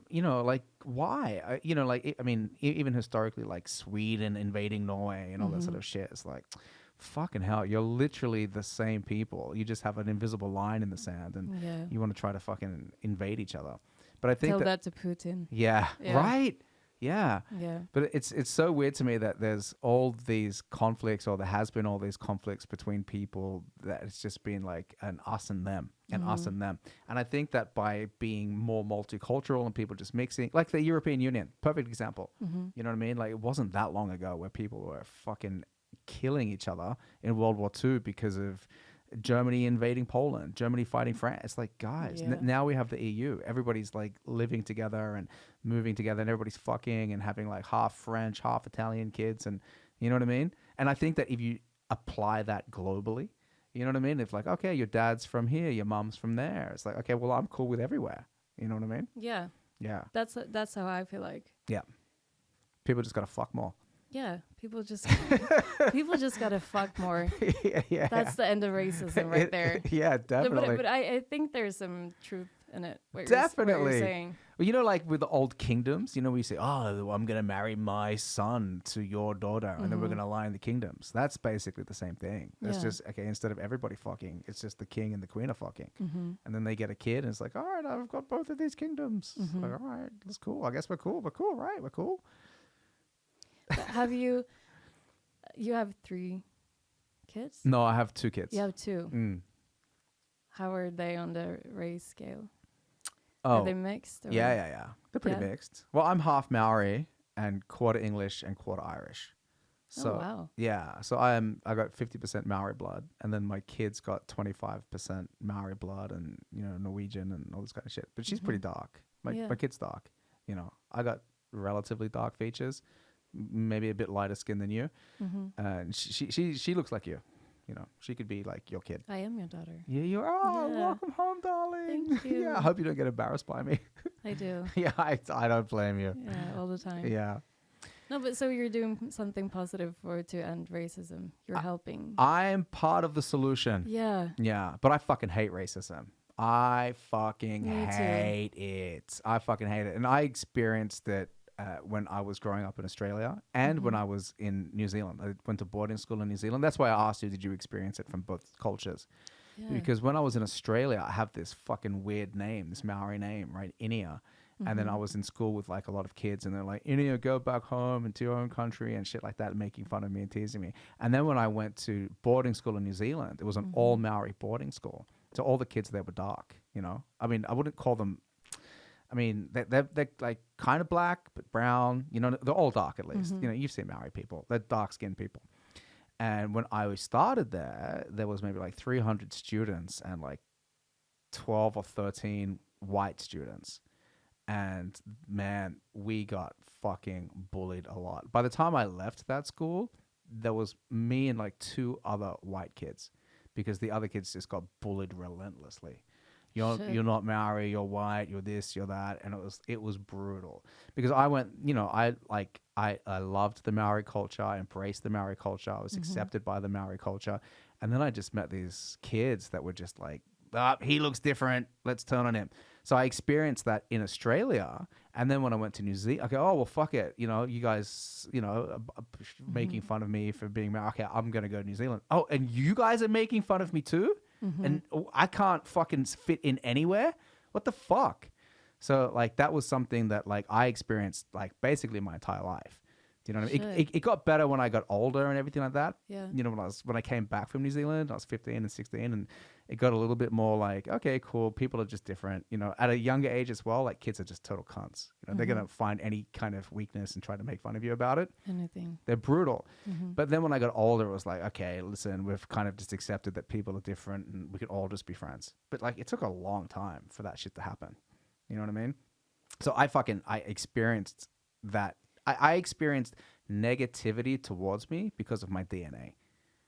like why? Even historically, like Sweden invading Norway and all that sort of shit. It's like, fucking hell, you're literally the same people. You just have an invisible line in the sand, and Yeah. you want to try to fucking invade each other. But I think Tell that to Putin. yeah, Yeah. right. Yeah. Yeah. But it's so weird to me that there's all these conflicts, or there has been all these conflicts between people, that it's just been like an us and them and us and them. And I think that by being more multicultural and people just mixing, like the European Union, perfect example. You know what I mean? Like, it wasn't that long ago where people were fucking killing each other in World War II because of Germany invading Poland, Germany fighting France. It's like, guys, Yeah. now we have the EU. Everybody's like living together and moving together, and everybody's fucking and having like half French, half Italian kids. And you know what I mean? And I think that if you apply that globally, you know what I mean? If like, okay, your dad's from here, your mom's from there. It's like, okay, well, I'm cool with everywhere. You know what I mean? Yeah. Yeah. That's how I feel like. Yeah. People just got to fuck more. Yeah, people just gotta fuck more. Yeah. That's the end of racism right there. Yeah, definitely. But I think there's some truth in it. What Definitely. you're saying. Well, like with the old kingdoms, we say, oh, I'm going to marry my son to your daughter, and then we're going to align the kingdoms. That's basically the same thing. It's Yeah. just, okay, instead of everybody fucking, it's just the king and the queen are fucking. And then they get a kid, and it's like, all right, I've got both of these kingdoms. Like, all right, that's cool. I guess we're cool. We're cool, right? We're cool. Have you have 3 kids? No, I have 2 kids. You have 2. Mm. How are they on the race scale? Oh, Are they mixed? Or? yeah. They're pretty Yeah? mixed. Well, I'm half Maori and quarter English and quarter Irish. So, Oh, wow. yeah. So I got 50% Maori blood, and then my kid's got 25% Maori blood and, Norwegian and all this kind of shit. But she's pretty dark. Yeah. My kid's dark. I got relatively dark features, maybe a bit lighter skin than you. And she looks like you. You know, she could be like your kid. I am your daughter. Yeah, you're. Oh, Yeah. welcome home, darling. Thank you. Yeah, I hope you don't get embarrassed by me. I do. Yeah, I don't blame you. Yeah, all the time. Yeah. No, but so you're doing something positive to end racism. You're helping. I'm part of the solution. Yeah. Yeah, but I fucking hate racism. I fucking Me too. hate it. I fucking hate it. And I experienced it when I was growing up in Australia and when I was in New Zealand. I went to boarding school in New Zealand. That's why I asked you, did you experience it from both cultures? Yeah. Because when I was in Australia, I have this fucking weird name, this Maori name, right? Inia. And then I was in school with like a lot of kids and they're like, Inia, go back home and to your own country and shit like that, making fun of me and teasing me. And then when I went to boarding school in New Zealand, it was an all Maori boarding school. So all the kids there were dark, you know? I mean, I wouldn't call them, I mean, they're like kind of black, but brown, you know, they're all dark at least. You know, you've seen Maori people, they're dark skinned people. And when I started there was maybe like 300 students and like 12 or 13 white students. And man, we got fucking bullied a lot. By the time I left that school, there was me and like 2 other white kids because the other kids just got bullied relentlessly. You're not Maori, you're white, you're this, you're that. And it was brutal because I went, you know, I loved the Maori culture. I embraced the Maori culture. I was accepted by the Maori culture. And then I just met these kids that were just like, he looks different. Let's turn on him. So I experienced that in Australia. And then when I went to New Zealand, I go, oh, well, fuck it. You know, you guys, you know, making fun of me for being Maori. Okay, I'm going to go to New Zealand. Oh, and you guys are making fun of me too? And I can't fucking fit in anywhere? What the fuck? So, like, that was something that, like, I experienced, like, basically my entire life. Do you know what I mean? It got better when I got older and everything like that. Yeah. You know, when I came back from New Zealand, I was 15 and 16, and it got a little bit more like, okay, cool. People are just different. You know, at a younger age as well, like kids are just total cunts. You know, they're gonna find any kind of weakness and try to make fun of you about it. Anything. They're brutal. But then when I got older, it was like, okay, listen, we've kind of just accepted that people are different and we could all just be friends. But like, it took a long time for that shit to happen. You know what I mean? So I experienced that. I experienced negativity towards me because of my DNA.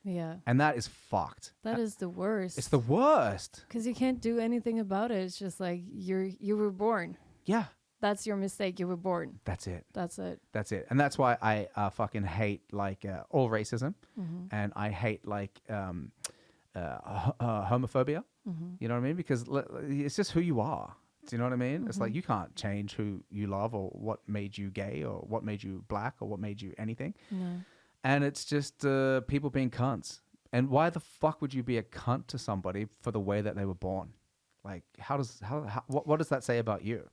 Yeah. And that is fucked. That is the worst. It's the worst. Because you can't do anything about it. It's just like you were born. Yeah. That's your mistake. You were born. That's it. That's it. That's it. And that's why I fucking hate like all racism, and I hate like homophobia. You know what I mean? Because it's just who you are. Do you know what I mean? It's like you can't change who you love or what made you gay or what made you black or what made you anything. No. And it's just people being cunts. And why the fuck would you be a cunt to somebody for the way that they were born? Like, what does that say about you?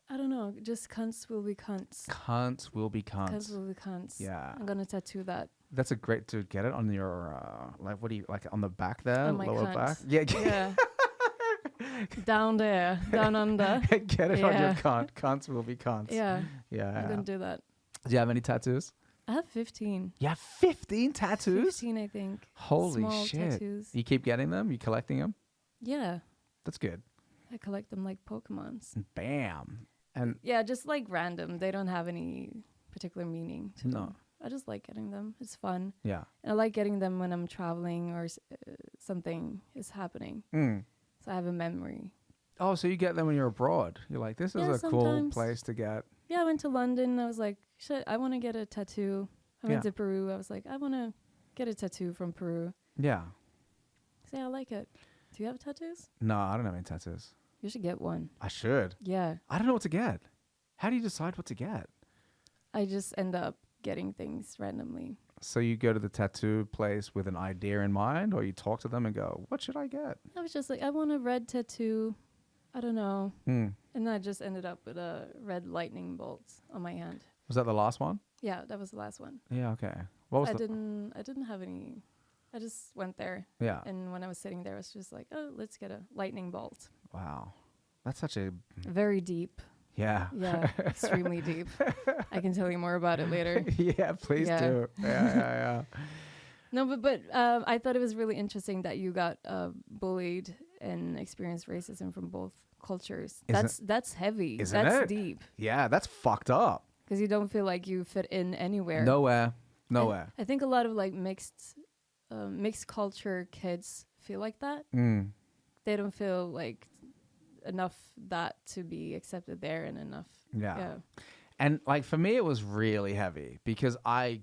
I don't know. Just cunts will be cunts. Cunts will be cunts. Cunts will be cunts. Yeah. I'm gonna tattoo that. That's a great to get it on your like. What do you like on the back there, On my lower cunt. back? Yeah. Yeah. Down there, down under. Get it on your cunt. Cunts will be cunts. Yeah. Yeah. I'm gonna do that. Do you have any tattoos? I have 15. You have 15 tattoos? 15, I think. Holy Small shit. tattoos. You keep getting them? You collecting them? Yeah. That's good. I collect them like Pokemons. Bam. And Yeah, just like random. They don't have any particular meaning to No. them. I just like getting them. It's fun. yeah. And I like getting them when I'm traveling or something is happening. Mm. So I have a memory. Oh, so you get them when you're abroad. You're like, this is Yeah, a cool sometimes. place to get. Yeah, I went to London. I was like, shit, I want to get a tattoo. I went Yeah. to Peru. I was like, I want to get a tattoo from Peru. Yeah. So yeah, I like it. Do you have tattoos? No, I don't have any tattoos. You should get one. I should. Yeah. I don't know what to get. How do you decide what to get? I just end up getting things randomly. So you go to the tattoo place with an idea in mind, or you talk to them and go, what should I get? I was just like, I want a red tattoo. I don't know. Hmm. And I just ended up with a red lightning bolt on my hand. Was that the last one? Yeah, that was the last one. Yeah, okay. What was I didn't have any. I just went there. Yeah. And when I was sitting there, I was just like, oh, let's get a lightning bolt. Wow. That's such a... Very deep. Yeah. Yeah, extremely deep. I can tell you more about it later. Yeah, please Yeah. do. Yeah. No, but I thought it was really interesting that you got bullied and experienced racism from both cultures. That's heavy. Isn't That's it? deep. Yeah, that's fucked up. Because you don't feel like you fit in anywhere. Nowhere. I think a lot of like mixed mixed culture kids feel like that. Mm. They don't feel like enough that to be accepted there and enough. Yeah. And like for me, it was really heavy because I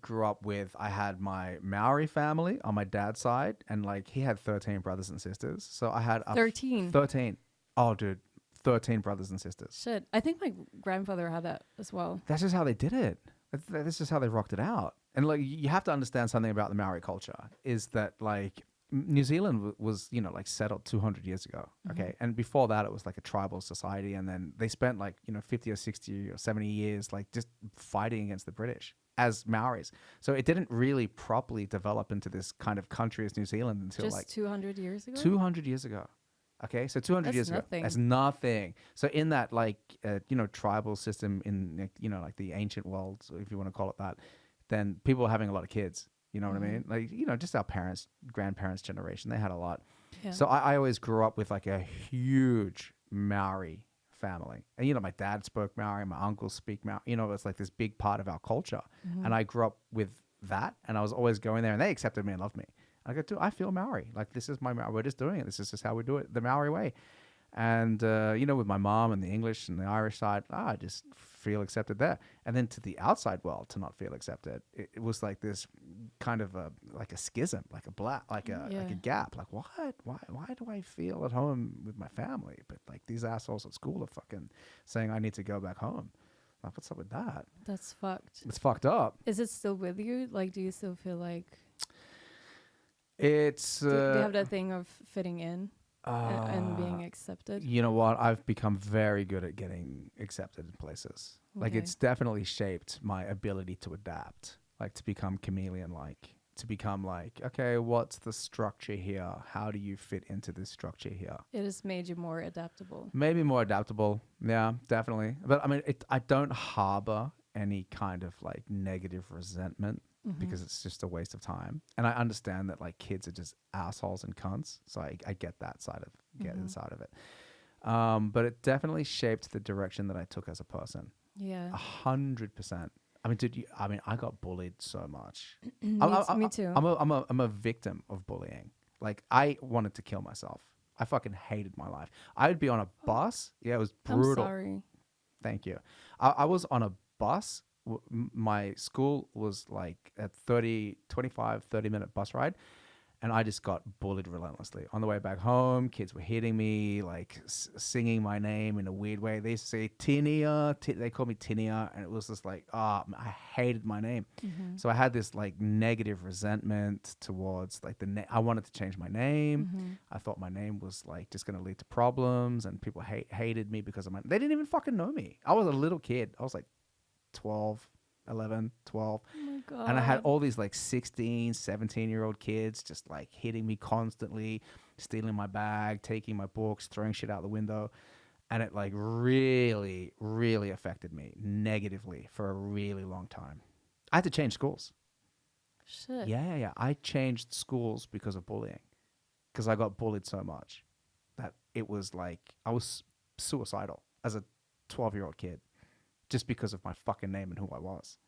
had my Maori family on my dad's side, and like he had 13 brothers and sisters. So I had 13. 13. Oh, dude, 13 brothers and sisters. Shit. I think my grandfather had that as well. That's just how they did it. That's just how they rocked it out. And like you have to understand something about the Maori culture is that like New Zealand was, you know, like settled 200 years ago. Okay. And before that, it was like a tribal society. And then they spent like, you know, 50 or 60 or 70 years, like just fighting against the British as Maoris. So it didn't really properly develop into this kind of country as New Zealand until Just like 200 years ago? 200 years ago. Okay. So 200 years ago. That's nothing. So in that like, you know, tribal system in, you know, like the ancient world, if you want to call it that, then people were having a lot of kids. You know what I mean? Like, you know, just our parents, grandparents' generation, they had a lot. Yeah. So I always grew up with like a huge Maori family. And, you know, my dad spoke Maori, my uncles speak Maori. You know, it's like this big part of our culture. And I grew up with that. And I was always going there and they accepted me and loved me. I go, dude, I feel Maori. Like, this is my Maori. We're just doing it. This is just how we do it the Maori way. And, you know, with my mom and the English and the Irish side, I just feel accepted there. And then to the outside world to not feel accepted, it was like this kind of like a schism, like a gap. Like, what? Why do I feel at home with my family? But like these assholes at school are fucking saying I need to go back home. Like, what's up with that? That's fucked. It's fucked up. Is it still with you? Like, do you still feel like it's do you have that thing of fitting in? And being accepted? You know what? I've become very good at getting accepted in places. Like, it's definitely shaped my ability to adapt, like to become chameleon-like, to become like, okay, what's the structure here? How do you fit into this structure here? It has made you more adaptable. Maybe more adaptable. Yeah, definitely. But I mean, I don't harbor any kind of like negative resentment because it's just a waste of time. And I understand that like kids are just assholes and cunts. So I get that side of inside of it. But it definitely shaped the direction that I took as a person. Yeah. 100%. I mean, I got bullied so much. Me too. I'm a victim of bullying. Like, I wanted to kill myself. I fucking hated my life. I would be on a bus. Yeah, it was brutal. I'm sorry. Thank you. I was on a bus. My school was like a 30-minute bus ride. And I just got bullied relentlessly. On the way back home, kids were hitting me, like singing my name in a weird way. They used to say Tinia. They called me Tinia. And it was just like, I hated my name. So I had this like negative resentment towards like I wanted to change my name. I thought my name was like just going to lead to problems. And people hated me because of they didn't even fucking know me. I was a little kid. I was like 12. 11, 12. Oh my God. And I had all these like 16, 17-year-old kids just like hitting me constantly, stealing my bag, taking my books, throwing shit out the window. And it like really, really affected me negatively for a really long time. I had to change schools. Shit. Yeah. I changed schools because of bullying. Because I got bullied so much that it was like I was suicidal as a 12-year-old kid. Just because of my fucking name and who I was.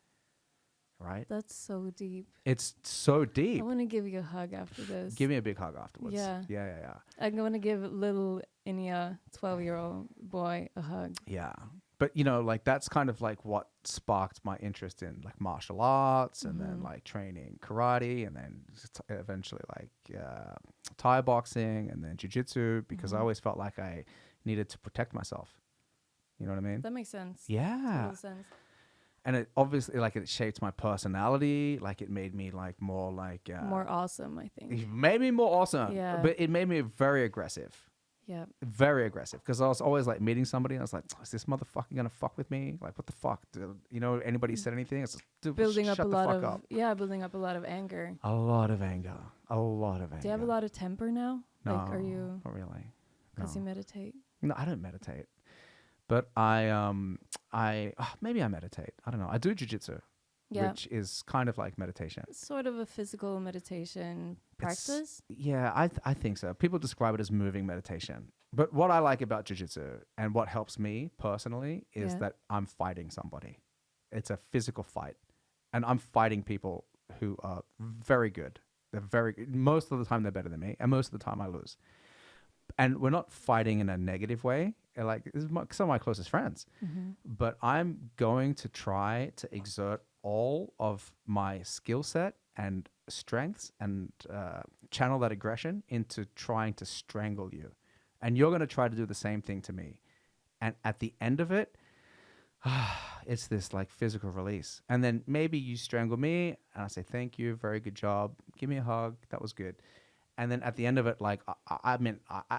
Right? That's so deep. It's so deep. I want to give you a hug after this. Give me a big hug afterwards. Yeah. Yeah. I'm going to give little Inia, 12-year-old boy, a hug. Yeah. But, you know, like that's kind of like what sparked my interest in like martial arts and then like training karate and then eventually like Thai boxing and then jiu-jitsu because I always felt like I needed to protect myself. You know what I mean? That makes sense. Yeah. Total sense. And it obviously, like, it shaped my personality. Like, it made me, like, more, like... more awesome, I think. It made me more awesome. Yeah. But it made me very aggressive. Yeah. Very aggressive. Because I was always, like, meeting somebody, and I was like, is this motherfucker going to fuck with me? Like, what the fuck? You know, anybody said anything? It's just, dude, building up shut a the lot fuck of... up. Yeah, building up a lot of anger. A lot of anger. A lot of anger. Do you have a lot of temper now? No, like, are you... not really. Because you meditate? No, I don't meditate. But maybe I meditate. I don't know. I do jiu-jitsu, which is kind of like meditation. It's sort of a physical meditation practice. I think so. People describe it as moving meditation. But what I like about jiu-jitsu and what helps me personally is that I'm fighting somebody. It's a physical fight. And I'm fighting people who are very good Most of the time they're better than me, and most of the time I lose. And we're not fighting in a negative way. Like, this is some of my closest friends. Mm-hmm. But I'm going to try to exert all of my skill set and strengths and channel that aggression into trying to strangle you. And you're going to try to do the same thing to me. And at the end of it, it's this like physical release. And then maybe you strangle me and I say, thank you, very good job. Give me a hug. That was good. And then at the end of it, like,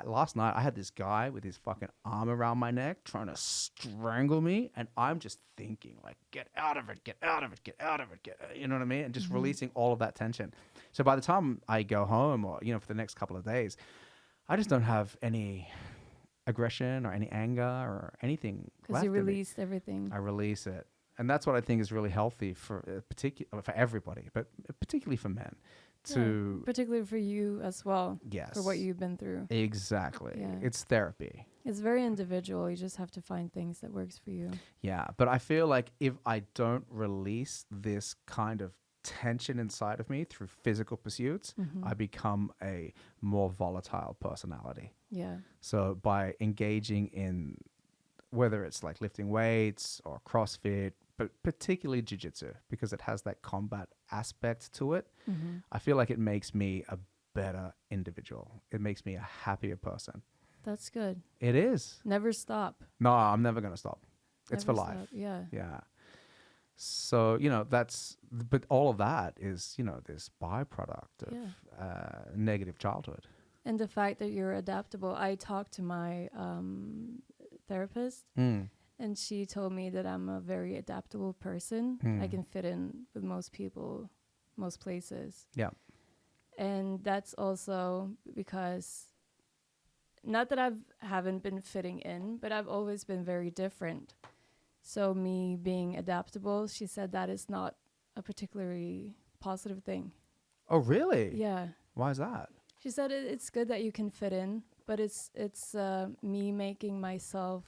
last night I had this guy with his fucking arm around my neck trying to strangle me. And I'm just thinking, like, get out of it, get out of it, get out of it. You know what I mean? And just releasing all of that tension. So by the time I go home or, for the next couple of days, I just don't have any aggression or any anger or anything left. Because you released everything. I release it. And that's what I think is really healthy for everybody, but particularly for men. Particularly for you as well. Yes. For what you've been through. Exactly. Yeah. It's therapy. It's very individual. You just have to find things that works for you. Yeah. But I feel like if I don't release this kind of tension inside of me through physical pursuits, I become a more volatile personality. Yeah. So by engaging in whether it's like lifting weights or CrossFit, but particularly jiu-jitsu, because it has that combat aspect to it, I feel like it makes me a better individual. It makes me a happier person. That's good. It is. Never stop. No, I'm never going to stop. It's Never for stop. life. Yeah. Yeah. So, but all of that is, this byproduct of negative childhood. And the fact that you're adaptable. I talked to my therapist, and she told me that I'm a very adaptable person. I can fit in with most people, most places. Yeah. And that's also because, not that I haven't been fitting in, but I've always been very different. So me being adaptable, she said that is not a particularly positive thing. Oh, really? Yeah. Why is that? She said it's good that you can fit in, but it's me making myself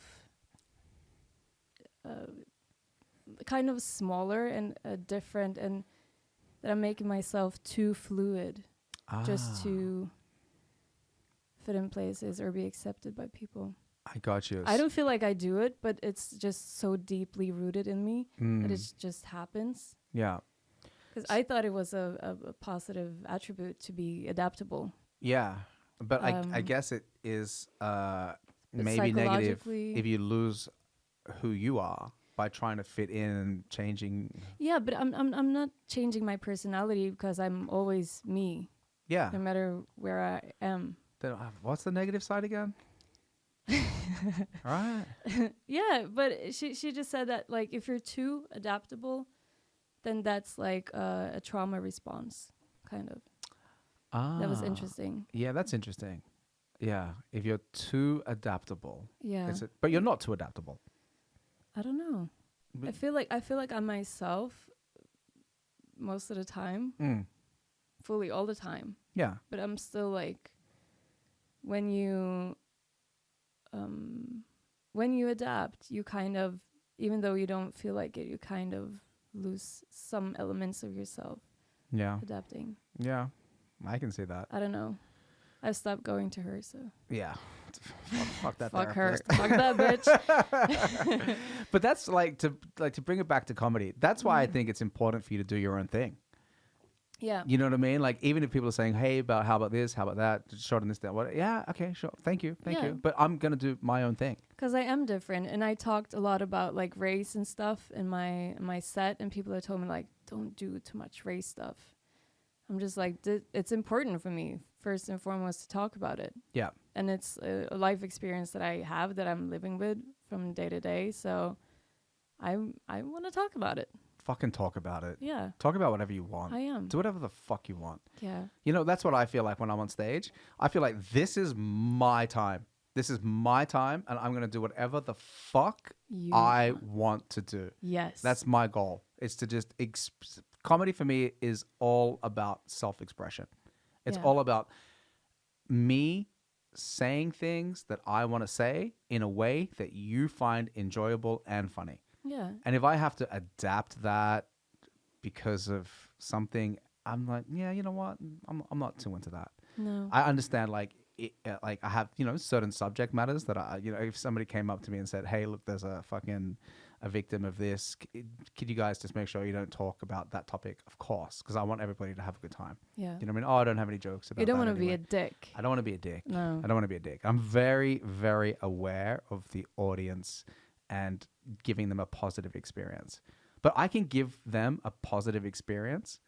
kind of smaller and different, and that I'm making myself too fluid just to fit in places or be accepted by people. I got you. I don't feel like I do it, but it's just so deeply rooted in me that it just happens. Yeah. Because I thought it was a positive attribute to be adaptable. Yeah. But I guess it is maybe negative if you lose who you are by trying to fit in and changing. Yeah, but I'm not changing my personality because I'm always me. Yeah. No matter where I am. Then what's the negative side again? Right. Yeah, but she just said that, like, if you're too adaptable, then that's like a trauma response, kind of. That was interesting. Yeah, that's interesting. Yeah, if you're too adaptable. Yeah. But you're not too adaptable. I don't know. I feel like I'm myself most of the time, fully all the time. Yeah. But I'm still like, when you adapt, you kind of, even though you don't feel like it, you kind of lose some elements of yourself. Yeah. Adapting. Yeah, I can see that. I don't know. I've stopped going to her, so. Yeah. Fuck that. Fuck her. therapist. Fuck that bitch. But that's like to bring it back to comedy. That's why I think it's important for you to do your own thing. Yeah. You know what I mean? Like, even if people are saying, hey, how about this? How about that? Short on this, that, what? Yeah, okay, sure. Thank you. But I'm going to do my own thing. Because I am different. And I talked a lot about, like, race and stuff in my set. And people have told me, like, don't do too much race stuff. I'm just like, it's important for me, first and foremost, to talk about it. Yeah. And it's a life experience that I have, that I'm living with from day to day. So I want to talk about it. Fucking talk about it. Yeah. Talk about whatever you want. I am. Do whatever the fuck you want. Yeah. You know, that's what I feel like when I'm on stage. I feel like this is my time. This is my time, and I'm going to do whatever the fuck I want to do. Yes. That's my goal. It's to just... Comedy for me is all about self-expression. It's all about me saying things that I want to say in a way that you find enjoyable and funny. Yeah. And if I have to adapt that because of something I'm like, yeah, you know what? I'm not too into that. No. I understand like like I have, you know, certain subject matters that I, you know, if somebody came up to me and said, hey, look, there's a victim of this, could you guys just make sure you don't talk about that topic? Of course, because I want everybody to have a good time. Yeah. You know what I mean? Oh, I don't have any jokes about You don't that want to be anyway. a dick. I don't want to be a dick. No. I don't want to be a dick. I'm very, very aware of the audience and giving them a positive experience. But I can give them a positive experience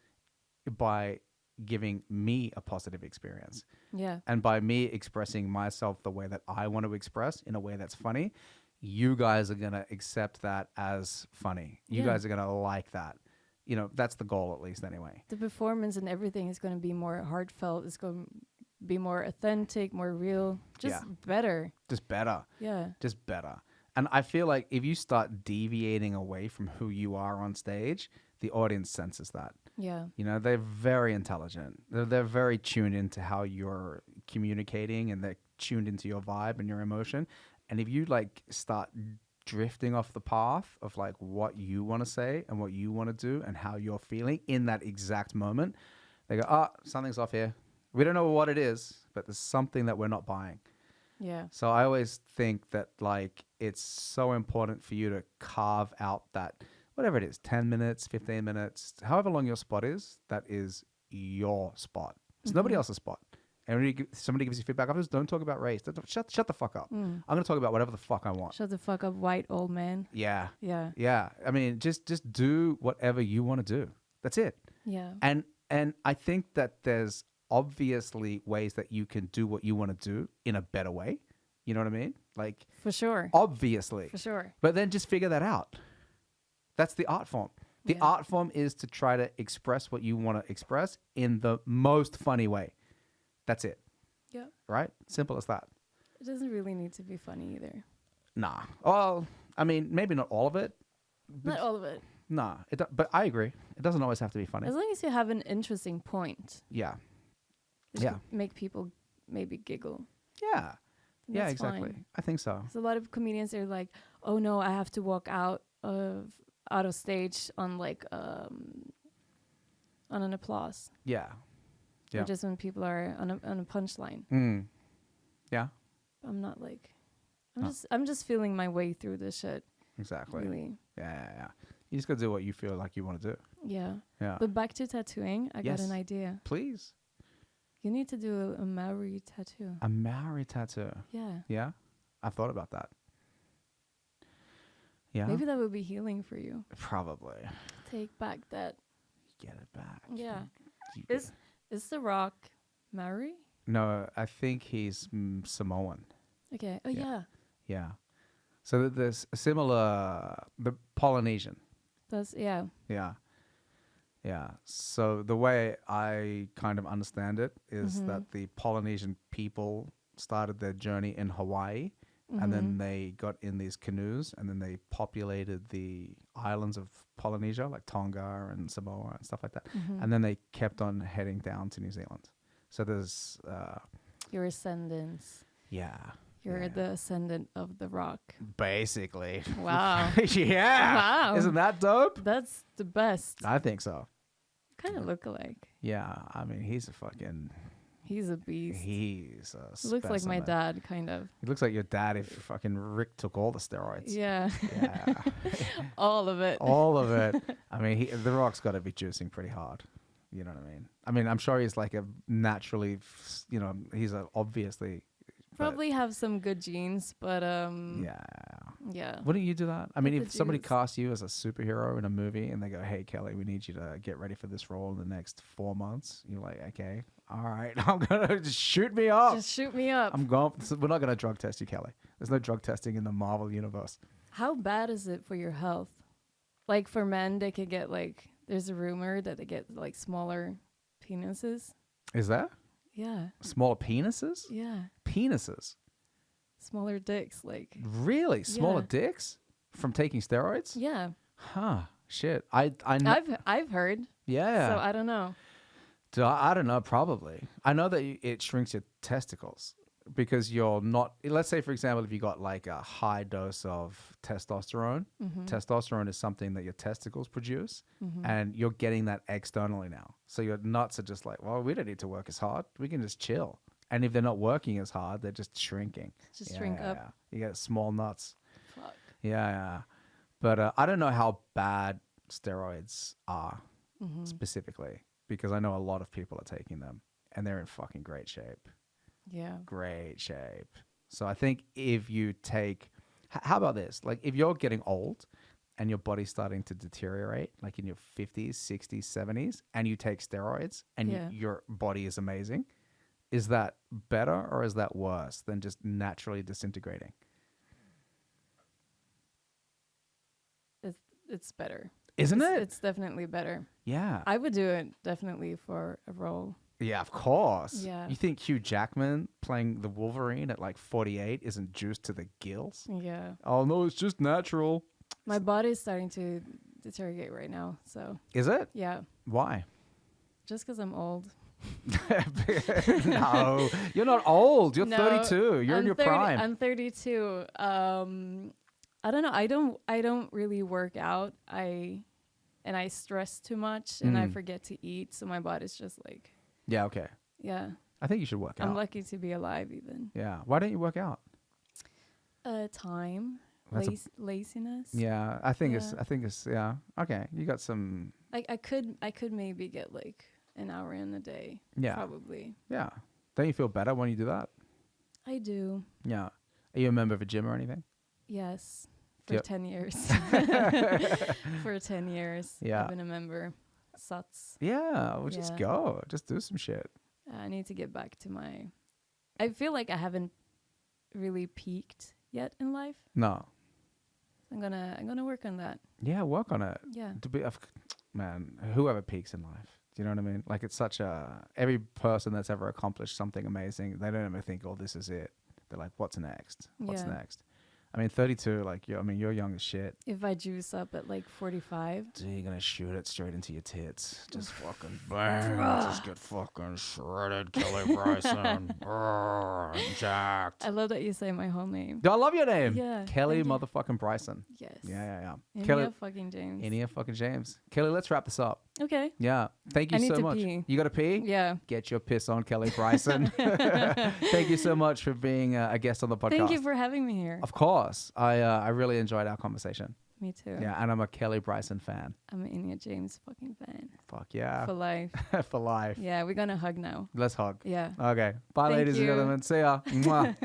by giving me a positive experience. Yeah. And by me expressing myself the way that I want to express in a way that's funny, you guys are going to accept that as funny. You Yeah. guys are going to like that. You know, that's the goal, at least, anyway. The performance and everything is going to be more heartfelt. It's going to be more authentic, more real, just better. Just better. Yeah. Just better. And I feel like if you start deviating away from who you are on stage, the audience senses that. Yeah. You know, they're very intelligent. They're very tuned into how you're communicating, and they're tuned into your vibe and your emotion. And if you like start drifting off the path of like what you want to say and what you want to do and how you're feeling in that exact moment, they go, something's off here. We don't know what it is, but there's something that we're not buying. Yeah. So I always think that like it's so important for you to carve out that, whatever it is, 10 minutes, 15 minutes, however long your spot is, that is your spot. It's nobody else's spot. And when somebody gives you feedback afterwards, don't talk about race. Shut the fuck up. I'm going to talk about whatever the fuck I want. Shut the fuck up, white old man. Yeah. Yeah. Yeah. I mean, just do whatever you want to do. That's it. Yeah. And I think that there's obviously ways that you can do what you want to do in a better way. You know what I mean? Like, For sure. obviously. For sure. But then just figure that out. That's the art form. The art form is to try to express what you want to express in the most funny way. That's it. Yeah. Right? Simple as that. It doesn't really need to be funny either. Nah. Well, I mean, maybe not all of it. Not all of it. Nah. But I agree. It doesn't always have to be funny. As long as you have an interesting point. Yeah. Which Yeah. could make people maybe giggle. Yeah. Yeah, That's exactly. fine. I think so. So a lot of comedians are like, oh no, I have to walk out of stage on like on an applause. Yeah. Yeah. Or just when people are on a punchline. Mm. Yeah. I'm not like No. I'm just feeling my way through this shit. Exactly. Really. Yeah. You just gotta do what you feel like you want to do. Yeah. Yeah. But back to tattooing, I got Yes. an idea. Please. You need to do a Maori tattoo. A Maori tattoo. Yeah. Yeah. I've thought about that. Yeah. Maybe that would be healing for you. Probably. Take back that. Get it back. Yeah. You- Is The Rock Maori? No, I think he's Samoan. Okay. Oh Yeah. yeah. Yeah. So there's a similar, the Polynesian. That's yeah. Yeah. Yeah. So the way I kind of understand it is that the Polynesian people started their journey in Hawaii, and then they got in these canoes, and then they populated the islands of Polynesia, like Tonga and Samoa and stuff like that. And then they kept on heading down to New Zealand. So there's, Your ascendants. yeah. You're Yeah. the ascendant of The Rock. Basically. Wow. Yeah. Wow. Isn't that dope? That's the best. I think so. Kind of look alike. Yeah. I mean, he's He's a beast. he's a He looks like my specimen. dad, kind of. He looks like your dad if fucking Rick took all the steroids. Yeah. Yeah. All of it. All of it. I mean, The Rock's got to be juicing pretty hard. You know what I mean? I mean, I'm sure he's like a naturally, he's obviously. Probably have some good genes, but Yeah. yeah. Wouldn't you do that? I mean, With if the somebody juice. casts you as a superhero in a movie and they go, hey, Kelly, we need you to get ready for this role in the next 4 months. You're like, okay, all right, I'm going to just shoot me up. Just shoot me up. I'm going. We're not going to drug test you, Kelly. There's no drug testing in the Marvel universe. How bad is it for your health? Like for men, they could get like, there's a rumor that they get like smaller penises. Is that? Yeah. Smaller penises? Yeah. Penises? Smaller dicks. Like, Really? Smaller Yeah. dicks from taking steroids? yeah. Huh. Shit. I know. I've heard. Yeah. So I don't know. I don't know. Probably. I know that it shrinks your testicles. because you're not, let's say, for example, if you got like a high dose of testosterone, testosterone is something that your testicles produce, and you're getting that externally now. So your nuts are just like, well, we don't need to work as hard. We can just chill. And if they're not working as hard, they're just shrinking. Just shrink up. You get small nuts. Fuck. Yeah. But I don't know how bad steroids are specifically, because I know a lot of people are taking them and they're in fucking great shape. Yeah. Great shape. So I think if you take, how about this? Like if you're getting old and your body's starting to deteriorate, like in your 50s, 60s, 70s, and you take steroids and your body is amazing, is that better or is that worse than just naturally disintegrating? It's better. Isn't it? It's definitely better. Yeah. I would do it definitely for a role. Yeah, of course. Yeah. You think Hugh Jackman playing the Wolverine at like 48 isn't juiced to the gills? Yeah. Oh, no, it's just natural. My body's starting to deteriorate right now. So. Is it? Yeah. Why? Just because I'm old. No, you're not old. You're No, 32. You're in your prime. I'm 32. I don't know. I don't really work out. I stress too much and I forget to eat. So my body's just like. Yeah. Okay. Yeah. I think you should work out. I'm lucky to be alive even. Yeah. Why don't you work out? Time. Laziness. Yeah. I think it's yeah. Okay. You got some. I could maybe get like an hour in a day. Yeah. Probably. Yeah. Don't you feel better when you do that? I do. Yeah. Are you a member of a gym or anything? Yes. For 10 years. For 10 years. Yeah. I've been a member. Suts. Yeah. Well, just go. Just do some shit. I need to get back to my. I feel like I haven't really peaked yet in life. No. I'm gonna work on that. Yeah, work on it. Yeah. To be, man, whoever peaks in life. Do you know what I mean? Like it's such a, every person that's ever accomplished something amazing, they don't ever think, oh, this is it. They're like, what's next? What's next? I mean, 32, like, you're young as shit. If I juice up at like 45. So you're going to shoot it straight into your tits. Just fucking bang. Just get fucking shredded, Kelly Bricen. Jacked. I love that you say my whole name. Do I love your name? Yeah. Kelly motherfucking Bricen. Yes. Yeah. Inia Kelly fucking James. Inia fucking James. Kelly, let's wrap this up. Okay. Yeah. Thank you I need so to much. pee. You got to pee? Yeah. Get your piss on, Kelly Bricen. Thank you so much for being a guest on the podcast. Thank you for having me here. Of course. I really enjoyed our conversation. Me too. Yeah, and I'm a Kelly Bricen fan. I'm an Inia James fucking fan. Fuck yeah. For life. For life. Yeah, we're gonna hug now. Let's hug. Yeah. Okay. Bye, Thank ladies and you. gentlemen. See ya. Mwah.